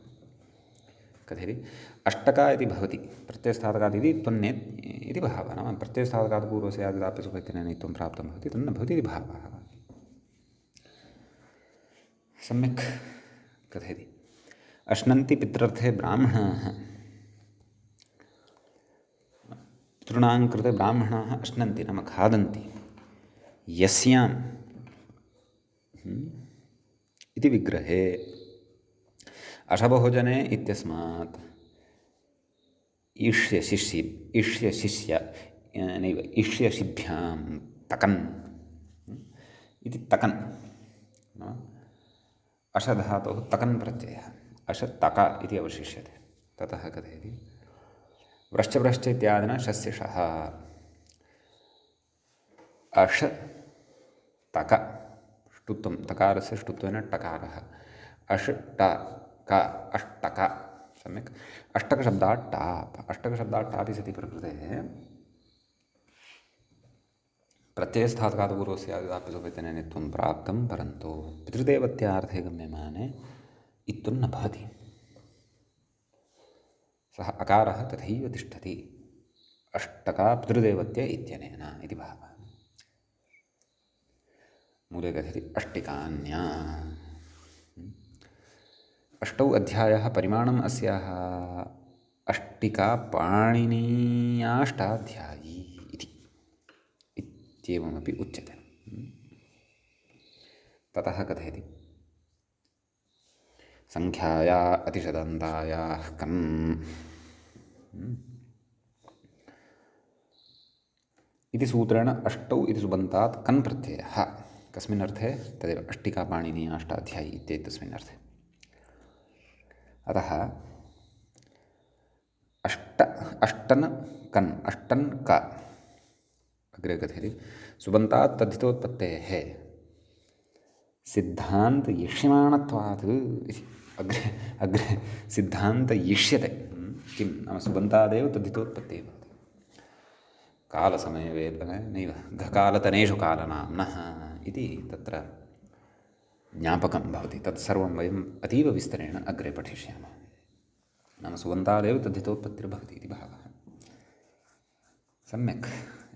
कथयति अष्टका इति भवति प्रत्ययस्थातकात् इति त्वन्नेत् इति भावः। नाम प्रत्ययस्थातकात् पूर्वस्य आदिदाप्यसुपैत्यनेन नित्वं प्राप्तं भवति तन्न भवति इति भावः। सम्यक् कथयति। अश्नन्ति पितृर्थे ब्राह्मणाः, पितॄणां कृते ब्राह्मणाः अश्नन्ति नाम खादन्ति यस्यां इति विग्रहे अशभोजने इत्यस्मात् इष्यशिभ्यां तकन् इति तकन् अशधातोः तकन् प्रत्ययः अशतक इति अवशिष्यते। ततः कथयति व्रश्च इत्यादिना शस्यशः अशतक ष्टुत्वं तकारस्य ष्टुत्वेन टकारः अष्टक अष्टक। सम्यक्। अष्टकशब्दात् टापि सति प्रकृतेः प्रत्ययस्थातकात् पूर्वस्य आदिदाप्यसुपैत्यनेन नित्वं प्राप्तं, परन्तु पितृदेवत्यार्थे गम्यमाने इत्थं न भवति। सः अकारः तथैव तिष्ठति अष्टका पितृदेवत्य इत्यनेन इति भावः। मूले कथयति अष्टिकान्या। अष्टौ अध्यायाः परिमाणम् अस्याः अष्टिका पाणिनीयाष्टाध्यायी इत्येवमपि उच्यते। ततः कथयति संख्याया अतिशदन्तायाः कम् इति सूत्रेण अष्टौ इति सुबन्तात् कन् प्रत्ययः कस्मिन् अर्थे? तदेव अष्टिका पाणिनीयाष्टाध्यायी इत्येतस्मिन् अर्थे। अतः अष्टन् कन् अष्टन् क अग्रे कथयति सुबन्तात् तद्धितोत्पत्तेः सिद्धान्त इष्यमाणत्वात् इति। अग्रे सिद्धान्त इष्यते किं नाम सुबन्तादेव तद्धितोत्पत्तिः भवति। कालसमये वेदने नैव घकालतनेषु कालनाम्नः इति तत्र ज्ञापकं भवति। तत्सर्वं वयम् अतीव विस्तरेण अग्रे पठिष्यामः। नाम सुबन्तादेव तद्धितोत्पत्तिर्भवति इति भावः। सम्यक्।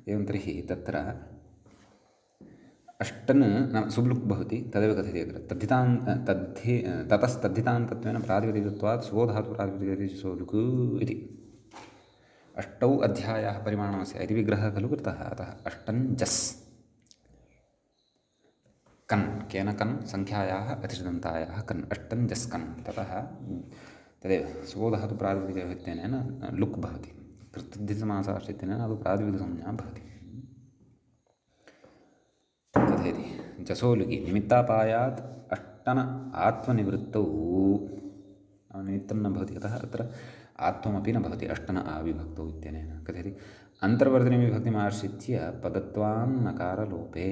एवं तर्हि तत्र अष्टन् नाम सुब्लुक् भवति तदेव कथयति अग्रे ततस्तद्धितान्तत्वेन प्रातिपदिकत्वात् सुबोधातुप्रातिपदिकं सोलुक् इति अष्टौ अध्यायाः परिमाणमस्य इति विग्रहः खलु कृतः अतः अष्टन् जस् कन् केन कन् सङ्ख्यायाः अतिशदन्तायाः कन् अष्टन् जस् कन् ततः तदेव सुबोधातुप्रातिपदिकत्वेन लुक् भवति कृत्तद्धितसमासाश्च अदु प्रातिपदिकसंज्ञा भवति कथयति जसोलुकि निमित्तापायात् अष्टन आत्मनिवृत्तौ निमित्तं न भवति अतः अत्र आत्ममपि न भवति अष्टन आविभक्तौ इत्यनेन कथयति अन्तर्वर्तिनीविभक्तिमाश्रित्य पदत्वान् नकारलोपे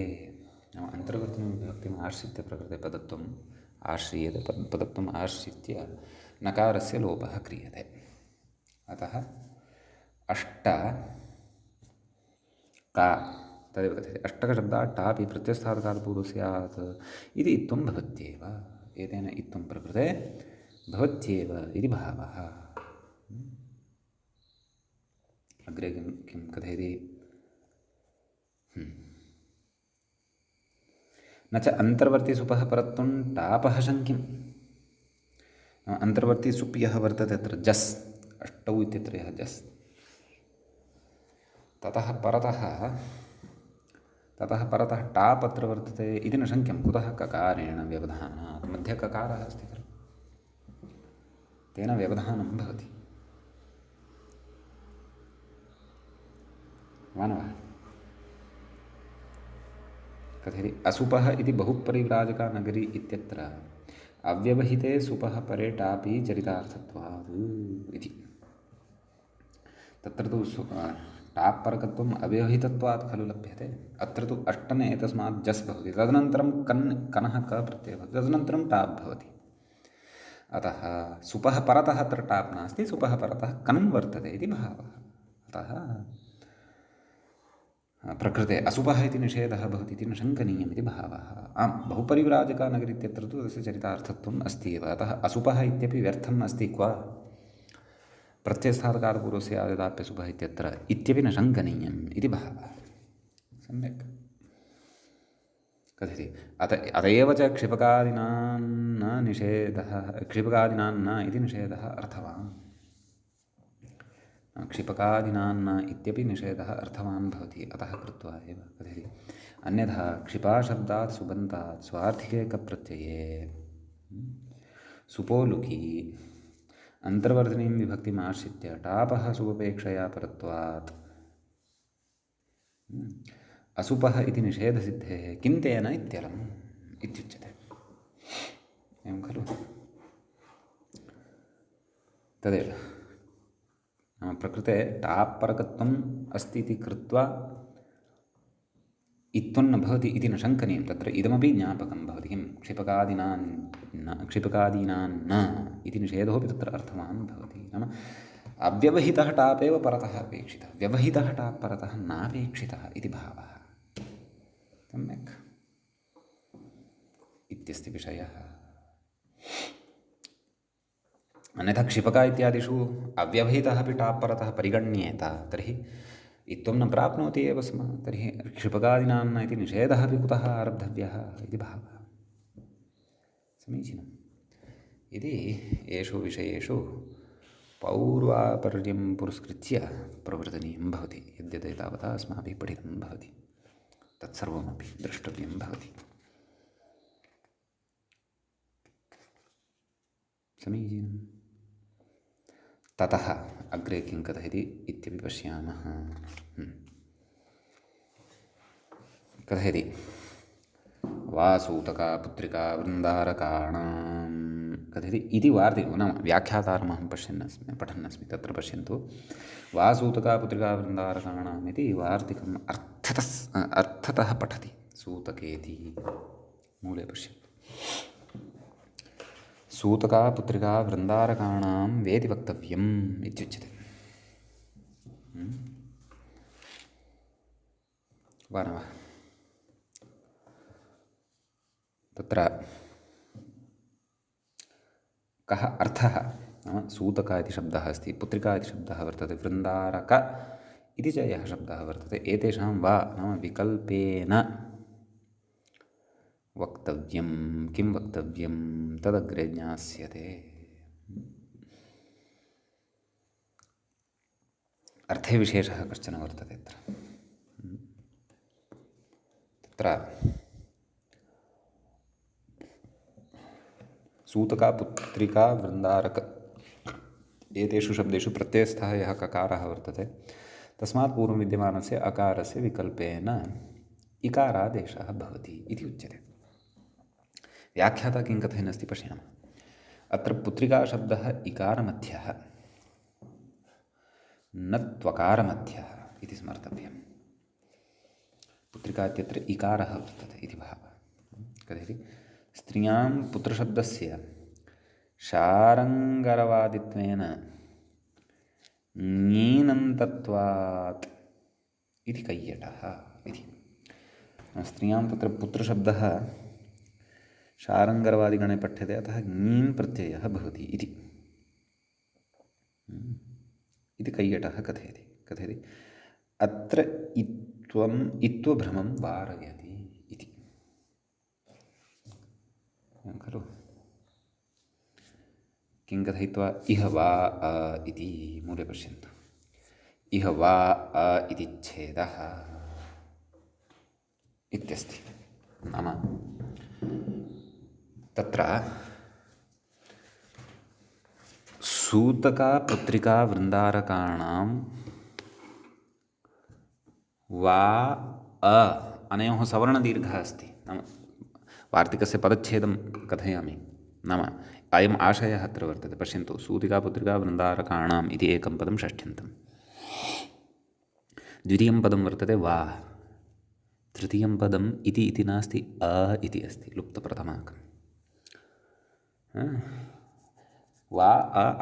नाम अन्तर्वर्तिनीविभक्तिमाश्रित्य प्रकृते पदत्वम् आश्रीयते पदत्वम् आश्रित्य नकारस्य लोपः क्रियते अतः अष्ट का तदेव कथयति अष्टकशब्दात् टापि प्रत्ययस्थातकालपूर्वं स्यात् इति इत्थं भवत्येव एतेन इत्थं प्रकृते भवत्येव इति भावः अग्रे किं कथयति न च अन्तर्वर्तिसुपः परत्वं टापः शङ्किम् अन्तर्वर्तिसुप् यः वर्तते अत्र जस् अष्टौ इत्यत्र यः जस् ततः परतः टाप् अत्र वर्तते इति न शङ्क्यं कुतः ककारेण व्यवधानात् मध्ये ककारः अस्ति खलु तेन व्यवधानं भवति मानवः कथयति असुपः इति बहुपरिव्राजका नगरी इत्यत्र अव्यवहिते सुपः परे टापि चरितार्थत्वात् इति तत्र तु टाप् परकत्वम् अव्यवहितत्वात् खलु लभ्यते अत्र तु अष्टने तस्मात् जस् भवति तदनन्तरं कनः क प्रत्ययः भवति तदनन्तरं टाप् भवति अतः सुपः परतः अत्र टाप् नास्ति सुपः परतः कन् वर्तते इति भावः अतः प्रकृते असुपः इति निषेधः भवति इति न शङ्कनीयम् इति भावः आं बहुपरिव्राजका नगरी इत्यत्र तु तस्य चरितार्थत्वम् अस्ति एव अतः असुपः इत्यपि व्यर्थम् अस्ति क्व प्रत्ययस्थातकालपूर्वस्य आदिदाप्यसुपः इत्यत्र इत्यपि न शङ्कनीयम् इति भावः सम्यक् कथयति अत एव च क्षिपकादीनां न निषेधः क्षिपकादीनां न इति निषेधः अर्थवान् क्षिपकादीनां न इत्यपि निषेधः अर्थवान् भवति अतः कृत्वा एव कथयति अन्यथा क्षिपाशब्दात् सुबन्तात् स्वार्थिकेकप्रत्यये सुपोलुकी अन्तर्वर्तिनीं विभक्तिमाश्रित्य टापः सुपपेक्षया परत्वात् असुपः इति निषेधसिद्धेः किं तेन इत्यलम् इत्युच्यते एवं खलु तदेव प्रकृते टाप् परकत्वम् अस्ति इति कृत्वा इत्थं न भवति इति न शङ्कनीयं तत्र इदमपि ज्ञापकं भवति किं क्षिपकादीनां न इति निषेधोऽपि तत्र अर्थवान् भवति नाम अव्यवहितः टाप् एव परतः अपेक्षितः व्यवहितः टाप् परतः नापेक्षितः इति भावः सम्यक् इत्यस्ति विषयः अन्यथा क्षिपका इत्यादिषु अव्यवहितः अपि टाप् परतः परिगण्येत तर्हि इत्थं न प्राप्नोति एव स्म तर्हि क्षिपकादीनां न इति निषेधः अपि कुतः आरब्धव्यः इति भावः समीचीनम् इति येषु विषयेषु पौर्वापर्यं पुरस्कृत्य प्रवर्तनीयं भवति यद्यत् तावता अस्माभिः पठितं भवति तत्सर्वमपि द्रष्टव्यं भवति समीचीनम् ततः अग्रे किं कथयति इत्यपि पश्यामः कथयति वासूतका पुत्रिका वृन्दारकाणां कथयति इति वार्तिकं नाम व्याख्यातारमहं पठन्नस्मि तत्र पश्यन्तु वासूतका पुत्रिका वृन्दारकाणाम् इति वार्तिकम् अर्थतः पठति सूतकेति मूले पश्यन्तु सूतका पुत्रिका वृन्दारकाणां वेति वक्तव्यम् इत्युच्यते वानवः तत्र कः अर्थः नाम सूतका इति शब्दः अस्ति पुत्रिका इति शब्दः वर्तते वृन्दारक इति च यः शब्दः वर्तते एतेषां वा नाम विकल्पेन वक्तव्यं किं वक्तव्यं तदग्रे ज्ञास्यते। अर्थे विशेषः कश्चन वर्तते तत्र सूतका पुत्रिका वृन्दारक एतेषु शब्देषु प्रत्ययस्थः यः ककारः वर्तते तस्मात् पूर्वं विद्यमानस्य अकारस्य विकल्पेन इकारादेशः भवति इति उच्यते। व्याख्याता किं कथयन् अस्ति पश्यामः। अत्र पुत्रिकाशब्दः इकारमध्यः न त्वकारमध्यः इति स्मर्तव्यं। पुत्रिका इत्यत्र इकारः वर्तते इति भावः। कथयति स्त्रियां पुत्रशब्दस्य शारङ्गरवादित्वेन ङीनन्तत्वात् इति कैयटः इति। स्त्रियां तत्र पुत्रशब्दः शारङ्गरवादिगणे पठ्यते, अतः ङीन् प्रत्ययः भवति इति कैयटः कथयति अत्र इत्वभ्रमं वारयति इति खलु। किं कथयित्वा इह वा इति मूले पश्यन्तु। इह वा इति छेदः इत्यस्ति। नाम तत्र सूतका पुत्रिका वृन्दारकाणां वा अनयोः सवर्णदीर्घः अस्ति। नाम वार्तिकस्य पदच्छेदं कथयामि। नाम अयम् आशयः अत्र वर्तते। पश्यन्तु, सूतिका पुत्रिका वृन्दारकाणाम् इति एकं पदं षष्ठ्यन्तं, द्वितीयं पदं वर्तते वा, तृतीयं पदम् इति नास्ति, इति अस्ति, लुप्तप्रथमाकम्। वा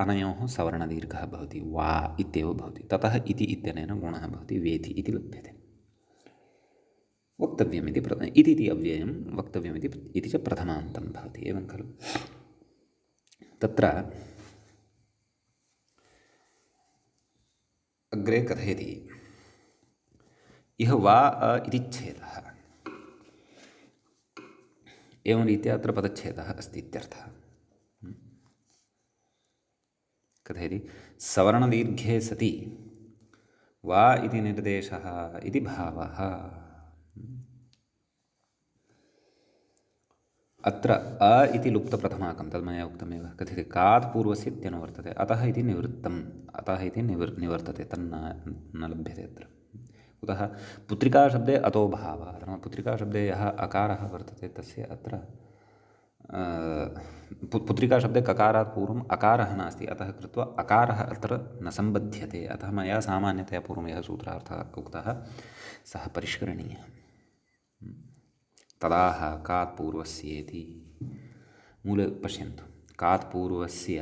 अनयोः सवर्णदीर्घः भवति, वा इत्येव भवति। ततः इति इत्यनेन गुणः भवति, वेति इति लभ्यते। वक्तव्यमिति इति अव्ययं, वक्तव्यमिति च प्रथमान्तं भवति, एवं खलु। तत्र अग्रे कथयति इह वा इति छेदः। एवं रीत्या अत्र पदच्छेदः अस्ति इत्यर्थः। कथयति सवर्णदीर्घे सति वा इति निर्देशः इति भावः। अत्र इति लुप्तप्रथमाकं, तद्मया उक्तमेव। कथयति कात् पूर्वस्य इत्यनु वर्तते, अतः इति निवृत्तम्, अतः इति निवर्तते, तन्न न लभ्यते अत्र। कुतः पुत्रिकाशब्दे अतो भावः। नाम पुत्रिकाशब्दे यः अकारः वर्तते तस्य अत्र पुत्रिकाशब्दे ककारात् पूर्वम् अकारः नास्ति, अतः कृत्वा अकारः अत्र न सम्बध्यते। अतः मया सामान्यतया पूर्वं यः सूत्रार्थः उक्तः सः परिष्करणीयः। तदाह कात् पूर्वस्येति मूले पश्यन्तु। कात् पूर्वस्य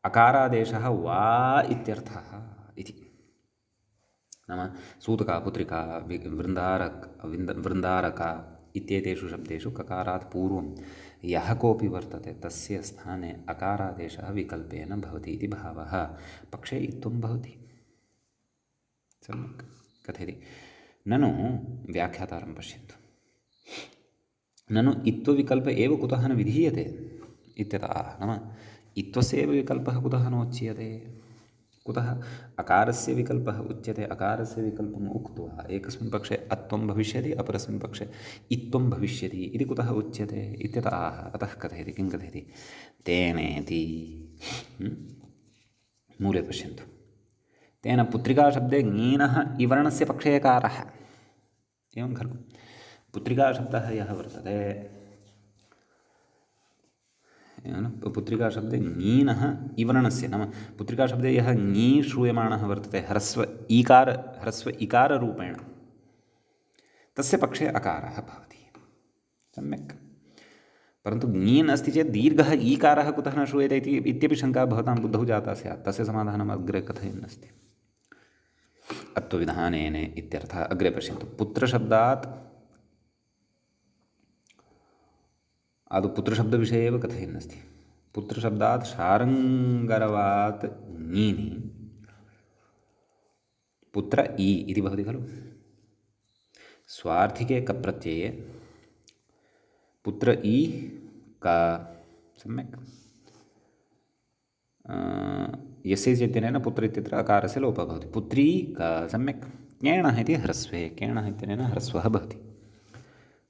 अकारादेशः वा इत्यर्थः इति। नाम सूतका पुत्रिका वृन्दारका इत्येतेषु शब्देषु ककारात् पूर्वं यः कोऽपि वर्तते तस्य स्थाने अकारादेशः विकल्पेन भवति इति भावः। पक्षे इत्थं भवति। सम्यक् कथयति ननु व्याख्यातारं पश्यन्तु। ननु इत्वविकल्प एव कुतः न विधीयते इत्यतः। नाम इत्वस्य एव विकल्पः कुतः नोच्यते। कुतः अकारस्य विकल्पः उच्यते। अकारस्य विकल्पम् उक्त्वा एकस्मिन् पक्षे अत्वं भविष्यति, अपरस्मिन् पक्षे इत्वं भविष्यति इति कुतः उच्यते इत्यतः। अतः कथयति, किं कथयति, तेनेति। मूले पश्यन्तु। तेन पुत्रिकाशब्दे ङीनः इवर्णस्य पक्षे यकारः, एवं खलु। पुत्रिकाशब्दः यः वर्तते, पुत्रिकाशब्दे ङीनः इवर्णस्य, नाम पुत्रिकाशब्दे यः ङी श्रूयमाणः वर्तते ह्रस्व इकाररूपेण, तस्य पक्षे अकारः भवति। सम्यक्। परन्तु ङीन् अस्ति चेत् दीर्घः ईकारः कुतः न श्रूयते इत्यपि शङ्का भवतां बुद्धौ जाता स्यात्। तस्य समाधानम् अग्रे कथयन् अस्ति। अत्वविधानेन इत्यर्थः। अग्रे पश्यन्तु। पुत्रशब्दात् आदौ पुत्रशब्दविषये एव कथयन् अस्ति। पुत्रशब्दात् शारङ्गरवात् ङीनि पुत्र इ इति भवति खलु। स्वार्थिके कप्रत्यये पुत्र ई का सम्यक् यस्य इत्यनेन पुत्र इत्यत्र अकारस्य लोपः भवति। पुत्री का सम्यक् ज्ञेणः इति ह्रस्वे ज्ञेणः इत्यनेन ह्रस्वः भवति।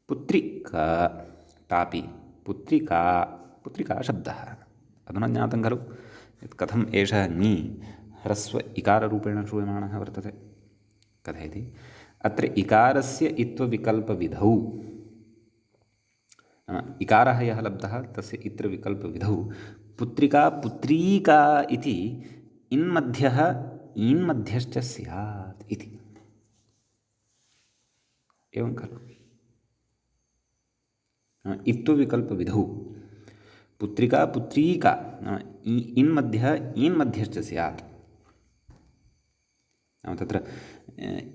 पुत्री का तापि पुत्रिका पुत्रिका शब्दः अधुना ज्ञातं खलु यत् कथम् एषः ङी ह्रस्व इकाररूपेण श्रूयमाणः वर्तते। कथयति अत्र इकारस्य इत्वविकल्पविधौ इकारः यः लब्धः तस्य इत्र विकल्पविधौ पुत्रिका पुत्रीका इति इन्मध्यः ईन्मध्यश्च स्यात् इति एवं खलु इत्वविकल्पविधौ पुत्रिका पुत्रीका इन्मध्यः ईन्मध्यश्च स्यात् नाम तत्र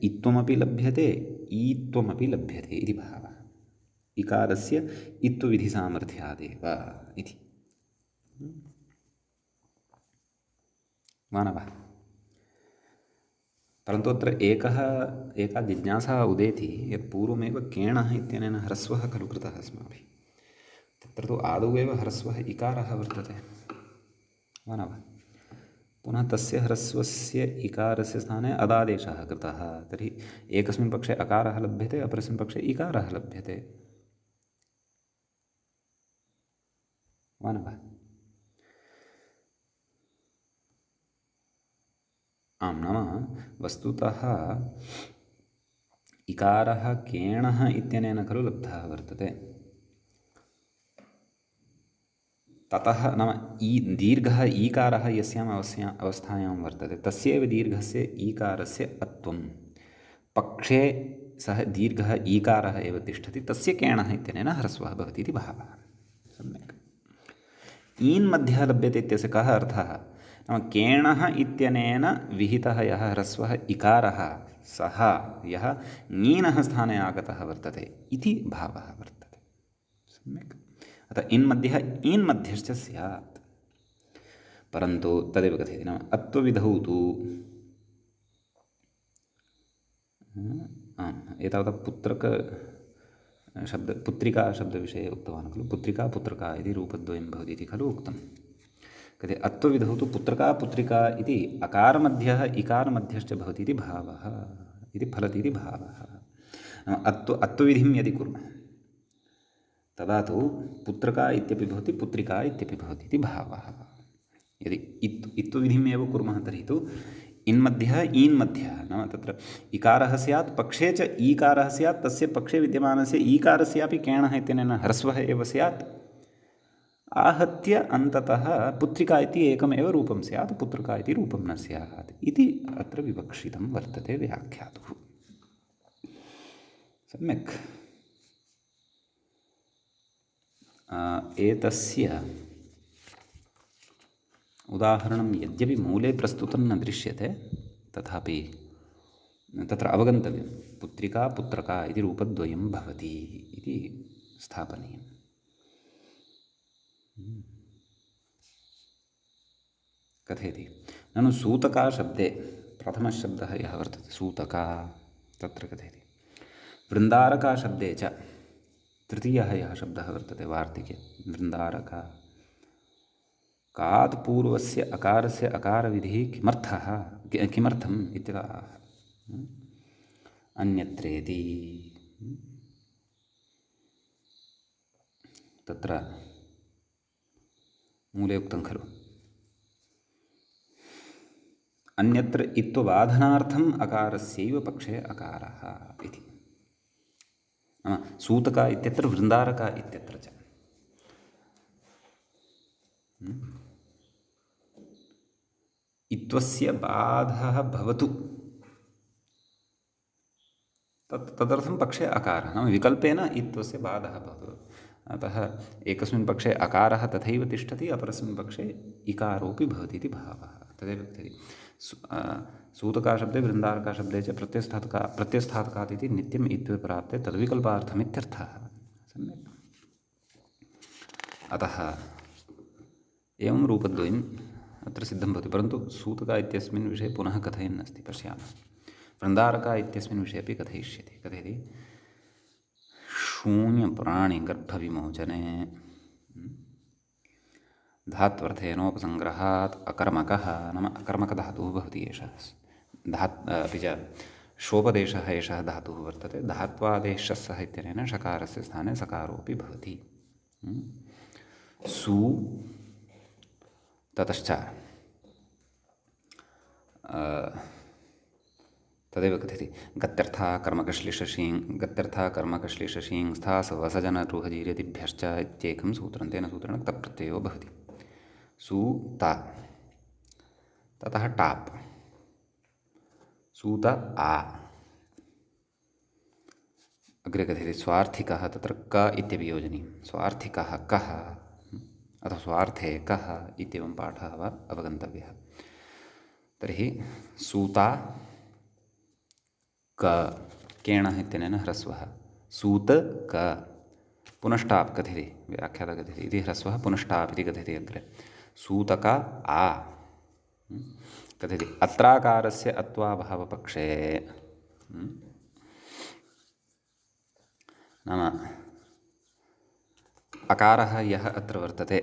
इत्वमपि लभ्यते ईत्वमपि लभ्यते इति भावः इकारस्य इत्वविधिसामर्थ्यादेव इति मानवः। परन्तु अत्र एका जिज्ञासा उदेति यत् पूर्वमेव केणः इत्यनेन ह्रस्वः खलु कृतः अस्माभिः। तत्र तु आदौ एव ह्रस्वः इकारः वर्तते मानवः। पुनः तस्य ह्रस्वस्य इकारस्य स्थाने अदादेशः कृतः। तर्हि एकस्मिन् पक्षे अकारः लभ्यते अपरस्मिन् पक्षे इकारः लभ्यते मानवः। आं नाम वस्तुतः इकारः केणः इत्यनेन खलु लब्धः वर्तते। ततः नाम दीर्घः ईकारः यस्याम् अवस्थायां वर्तते तस्यैव दीर्घस्य ईकारस्य अत्वं पक्षे सः दीर्घः ईकारः एव तिष्ठति तस्य केणः इत्यनेन ह्रस्वः भवति इति भावः। सम्यक् ईन् मध्यः लभ्यते इत्यस्य कः अर्थः नाम केणः इत्यनेन विहितः यः ह्रस्वः इकारः सः यः ङीनः स्थाने आगतः वर्तते इति भावः वर्तते। सम्यक् अतः इन्मध्यः ईन्मध्यश्च स्यात्। परन्तु तदेव कथयति नाम अत्वविधौ तु एतावता पुत्रिका शब्दविषये उक्तवान् खलु पुत्रिका पुत्रका इति रूपद्वयं भवति इति खलु उक्तं। कथयति अत्वविधौ तु पुत्रका पुत्रिका इति अकारमध्यः इकारमध्यश्च भवति इति भावः इति फलति इति भावः। अत्वविधिं यदि कुर्मः तदा तु पुत्रका इत्यपि भवति पुत्रिका इत्यपि भवति इति भावः। यदि इत्वविधिम् एव कुर्मः तर्हि तु इन्मध्यः ईन्मध्यः नाम तत्र इकारः स्यात् पक्षे च ईकारः स्यात् तस्य पक्षे विद्यमानस्य ईकारस्यापि केणः इत्यनेन ह्रस्वः एव स्यात् आहत्य अन्ततः पुत्रिका इति एकमेव रूपं स्यात् पुत्रका इति रूपं न स्यात् इति अत्र विवक्षितं वर्तते व्याख्यातुः। सम्यक् एतस्य उदाहरणं यद्यपि मूले प्रस्तुतं न दृश्यते तथापि तत्र अवगन्तव्यं पुत्रिका पुत्रका इति रूपद्वयं भवति इति स्थापनीयम्। कथयति ननु सूतका शब्दे प्रथमः शब्दः यः वर्तते सूतका तत्र कथयति वृन्दारका शब्दे च तृतीयः यः शब्दः वर्तते वार्तिके वृन्दारका कात् पूर्वस्य अकारस्य अकारविधिः किमर्थम् इत्यतः अन्यत्रेति तत्र मूले उक्तं खलु अन्यत्र इत्वबाधनार्थम् अकारस्यैव पक्षे अकारः इति नाम सूतका इत्यत्र वृन्दारका इत्यत्र च इत्वस्य बाधः भवतु तदर्थं पक्षे अकारः नाम विकल्पेन इत्वस्य बाधः भवतु। अतः एकस्मिन् पक्षे अकारः तथैव तिष्ठति अपरस्मिन् पक्षे इकारोपि भवति इति भावः। तदेव कथयति सूतकाशब्दे वृन्दारकाशब्दे च प्रत्यस्थातकात् इति नित्यम् इत्वे प्राप्ते तद्विकल्पार्थमित्यर्थः। सम्यक् अतः एवं रूपद्वयम् अत्र सिद्धं भवति। परन्तु सूतका इत्यस्मिन् विषये पुनः कथयन् अस्ति पश्यामः। वृन्दारका इत्यस्मिन् विषये अपि कथयिष्यति। कथयति शून्यप्राणिगर्भविमोचने धात्वर्थेनोपसङ्ग्रहात् अकर्मकः नाम अकर्मकधातुः भवति एषः अपि च शोपदेशः एषः धातुः वर्तते। धात्वादेशः सः इत्यनेन षकारस्य स्थाने सकारोऽपि भवति। सु ततश्च तदेव कथयति गत्यर्थः कर्मकश्लिषशीं स्था सवसजनरुहजीर्यतिभ्यश्च इत्येकं सूत्रं तेन सूत्रेण क्तप्रत्ययो भवति। सूत ततः टाप् सूत आ अग्रे कथयति स्वार्थिकः तत्र क इत्यपि योजनीयं। स्वार्थिकः कः अथवा स्वार्थे कः इत्येवं पाठः वा अवगन्तव्यः। तर्हि सूता क केण इत्यनेन ह्रस्वः सूत क पुनष्टाप् कथयति व्याख्याता कथयति इति ह्रस्वः पुनष्टाप् इति कथयति अग्रे सूतक आ कथयति अत्राकारस्य अत्वाभावपक्षे नाम अकारः यः अत्र वर्तते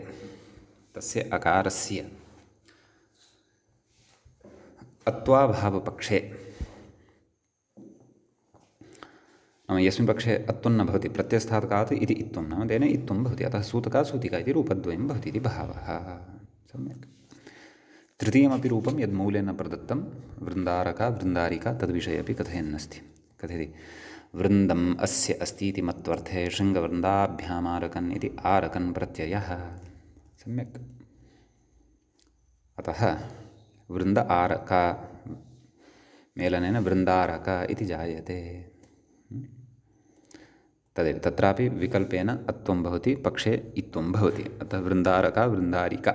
तस्य अकारस्य अत्वाभावपक्षे नाम यस्मिन् पक्षे अत्वं न भवति प्रत्ययस्थात्कात् इति इत्वं नाम तेन इत्वं भवति। अतः सूतका सूतिका इति रूपद्वयं भवति इति भावः। सम्यक्। तृतीयमपि रूपं यद्मूलेन प्रदत्तं वृन्दारका वृन्दारिका तद्विषये अपि कथयन्नस्ति। कथयति वृन्दम् अस्य अस्ति इति मत्वर्थे शृङ्गवृन्दाभ्यामारकन् इति आरकन् प्रत्ययः। सम्यक्। अतः वृन्द आरक मेलनेन वृन्दारक इति जायते। तदेव तत्रापि विकल्पेन अत्वं भवति पक्षे इत्वं भवति। अतः वृन्दारका वृन्दारिका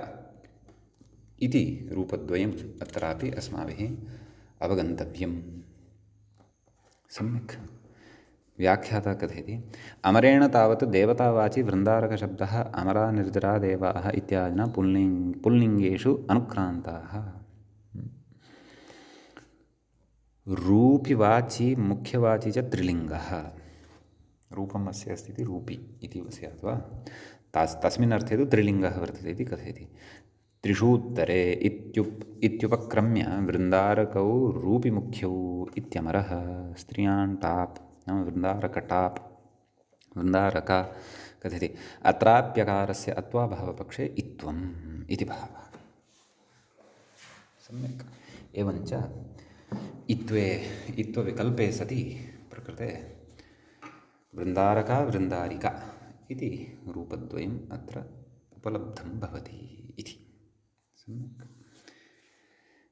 इति रूपद्वयम् अत्रापि अस्माभिः अवगन्तव्यम्। सम्यक्। व्याख्याता कथयति अमरेण तावत् देवतावाची वृन्दारकशब्दः अमरा निर्जरा देवाः इत्यादिना पुल्लिङ्गेषु अनुक्रान्ताः। रूपिवाची मुख्यवाची च त्रिलिङ्गः। रूपम् अस्य अस्ति इति रूपी इति स्यात् वा तस्मिन् अर्थे तु त्रिलिङ्गः वर्तते इति कथयति। त्रिषूत्तरे इत्युपक्रम्य वृन्दारकौ रूपिमुख्यौ इत्यमरः स्त्रियान् टाप् नाम वृन्दारकटाप् वृन्दारका कथयति अत्राप्यकारस्य अत्वाभावपक्षे इत्वम् इति भावः। सम्यक्। एवञ्च इत्वविकल्पे सति प्रकृते वृन्दारका वृन्दारिका इति रूपद्वयम् अत्र उपलब्धं भवति इति। सम्यक्।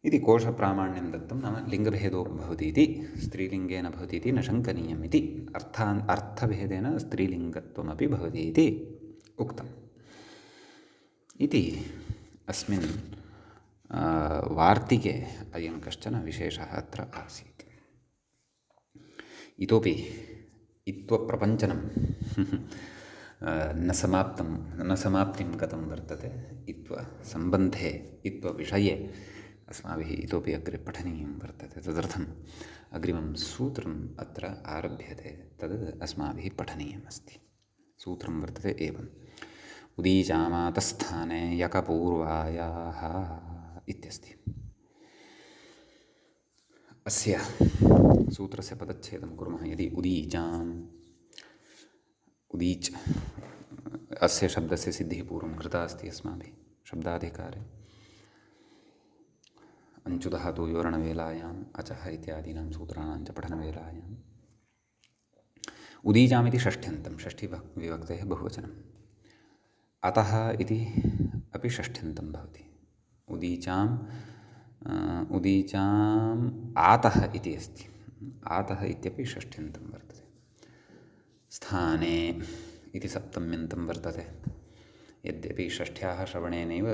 इति कोशप्रामाण्यं दत्तं नाम लिङ्गभेदो भवति इति स्त्रीलिङ्गेन भवति इति न शङ्कनीयम् इति अर्थभेदेन स्त्रीलिङ्गत्वमपि भवति इति उक्तम् इति अस्मिन् वार्तिके अयं कश्चन विशेषः अत्र आसीत्। इतोपि इत्वप्रपञ्चनं न समाप्तिं गतं वर्तते। इत्वसम्बन्धे इत्वविषये अस्माभिः इतोपि अग्रे पठनीयं वर्तते। तदर्थम् अग्रिमं सूत्रम् अत्र आरभ्यते तद् अस्माभिः पठनीयम् अस्ति। सूत्रं वर्तते एवम् उदीचामातस्थाने यकपूर्वायाः इत्यस्ति। अस्य सूत्रस्य पदच्छेदं कुर्मः। यदि उदीच अस्य शब्दस्य सिद्धिः पूर्वं कृता अस्ति अस्माभिः शब्दाधिकारे अञ्चुधातुयोरणवेलायाम् अचः इत्यादीनां सूत्राणां च पठनवेलायाम् उदीचामिति षष्ठ्यन्तं षष्ठीविभक्तेः बहुवचनम् अतः इति अपि षष्ठ्यन्तं भवति। उदीचाम् आतः इति अस्ति। आतः इत्यपि षष्ठ्यन्तं वर्तते। स्थाने इति सप्तम्यन्तं वर्तते। यद्यपि षष्ठ्याः श्रवणेनैव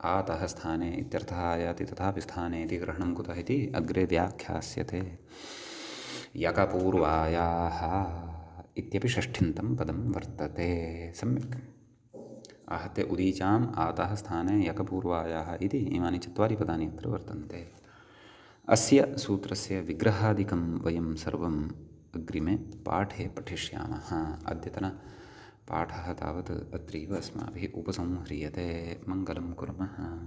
आतः स्थाने इत्यर्थः आयाति तथापि स्थाने इति ग्रहणं कुतः इति अग्रे व्याख्यास्यते। यकपूर्वायाः इत्यपि षष्ठ्यन्तं पदं वर्तते। सम्यक्। आहत्य उदीचाम् आतः स्थाने यकपूर्वायाः इति इमानि चत्वारि पदानि अत्र वर्तन्ते। अस्य सूत्रस्य विग्रहादिकं वयं सर्वं अग्रिमे पाठे पठिष्यामः। अद्यतनपाठः तावत् अत्रैव अस्माभिः उपसंह्रियते। मङ्गलं कुर्मः।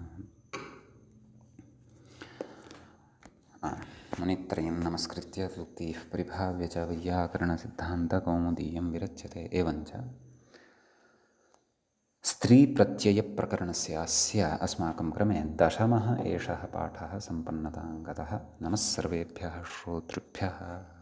मुनित्रयं नमस्कृत्य सूक्तिः परिभाव्य च वैयाकरणसिद्धान्तकौमुदीयं विरच्यते। एवञ्च स्त्रीप्रत्ययप्रकरणस्य अस्य अस्माकं क्रमे दशमः एषः पाठः सम्पन्नतां गतः। नमः सर्वेभ्यः श्रोतृभ्यः।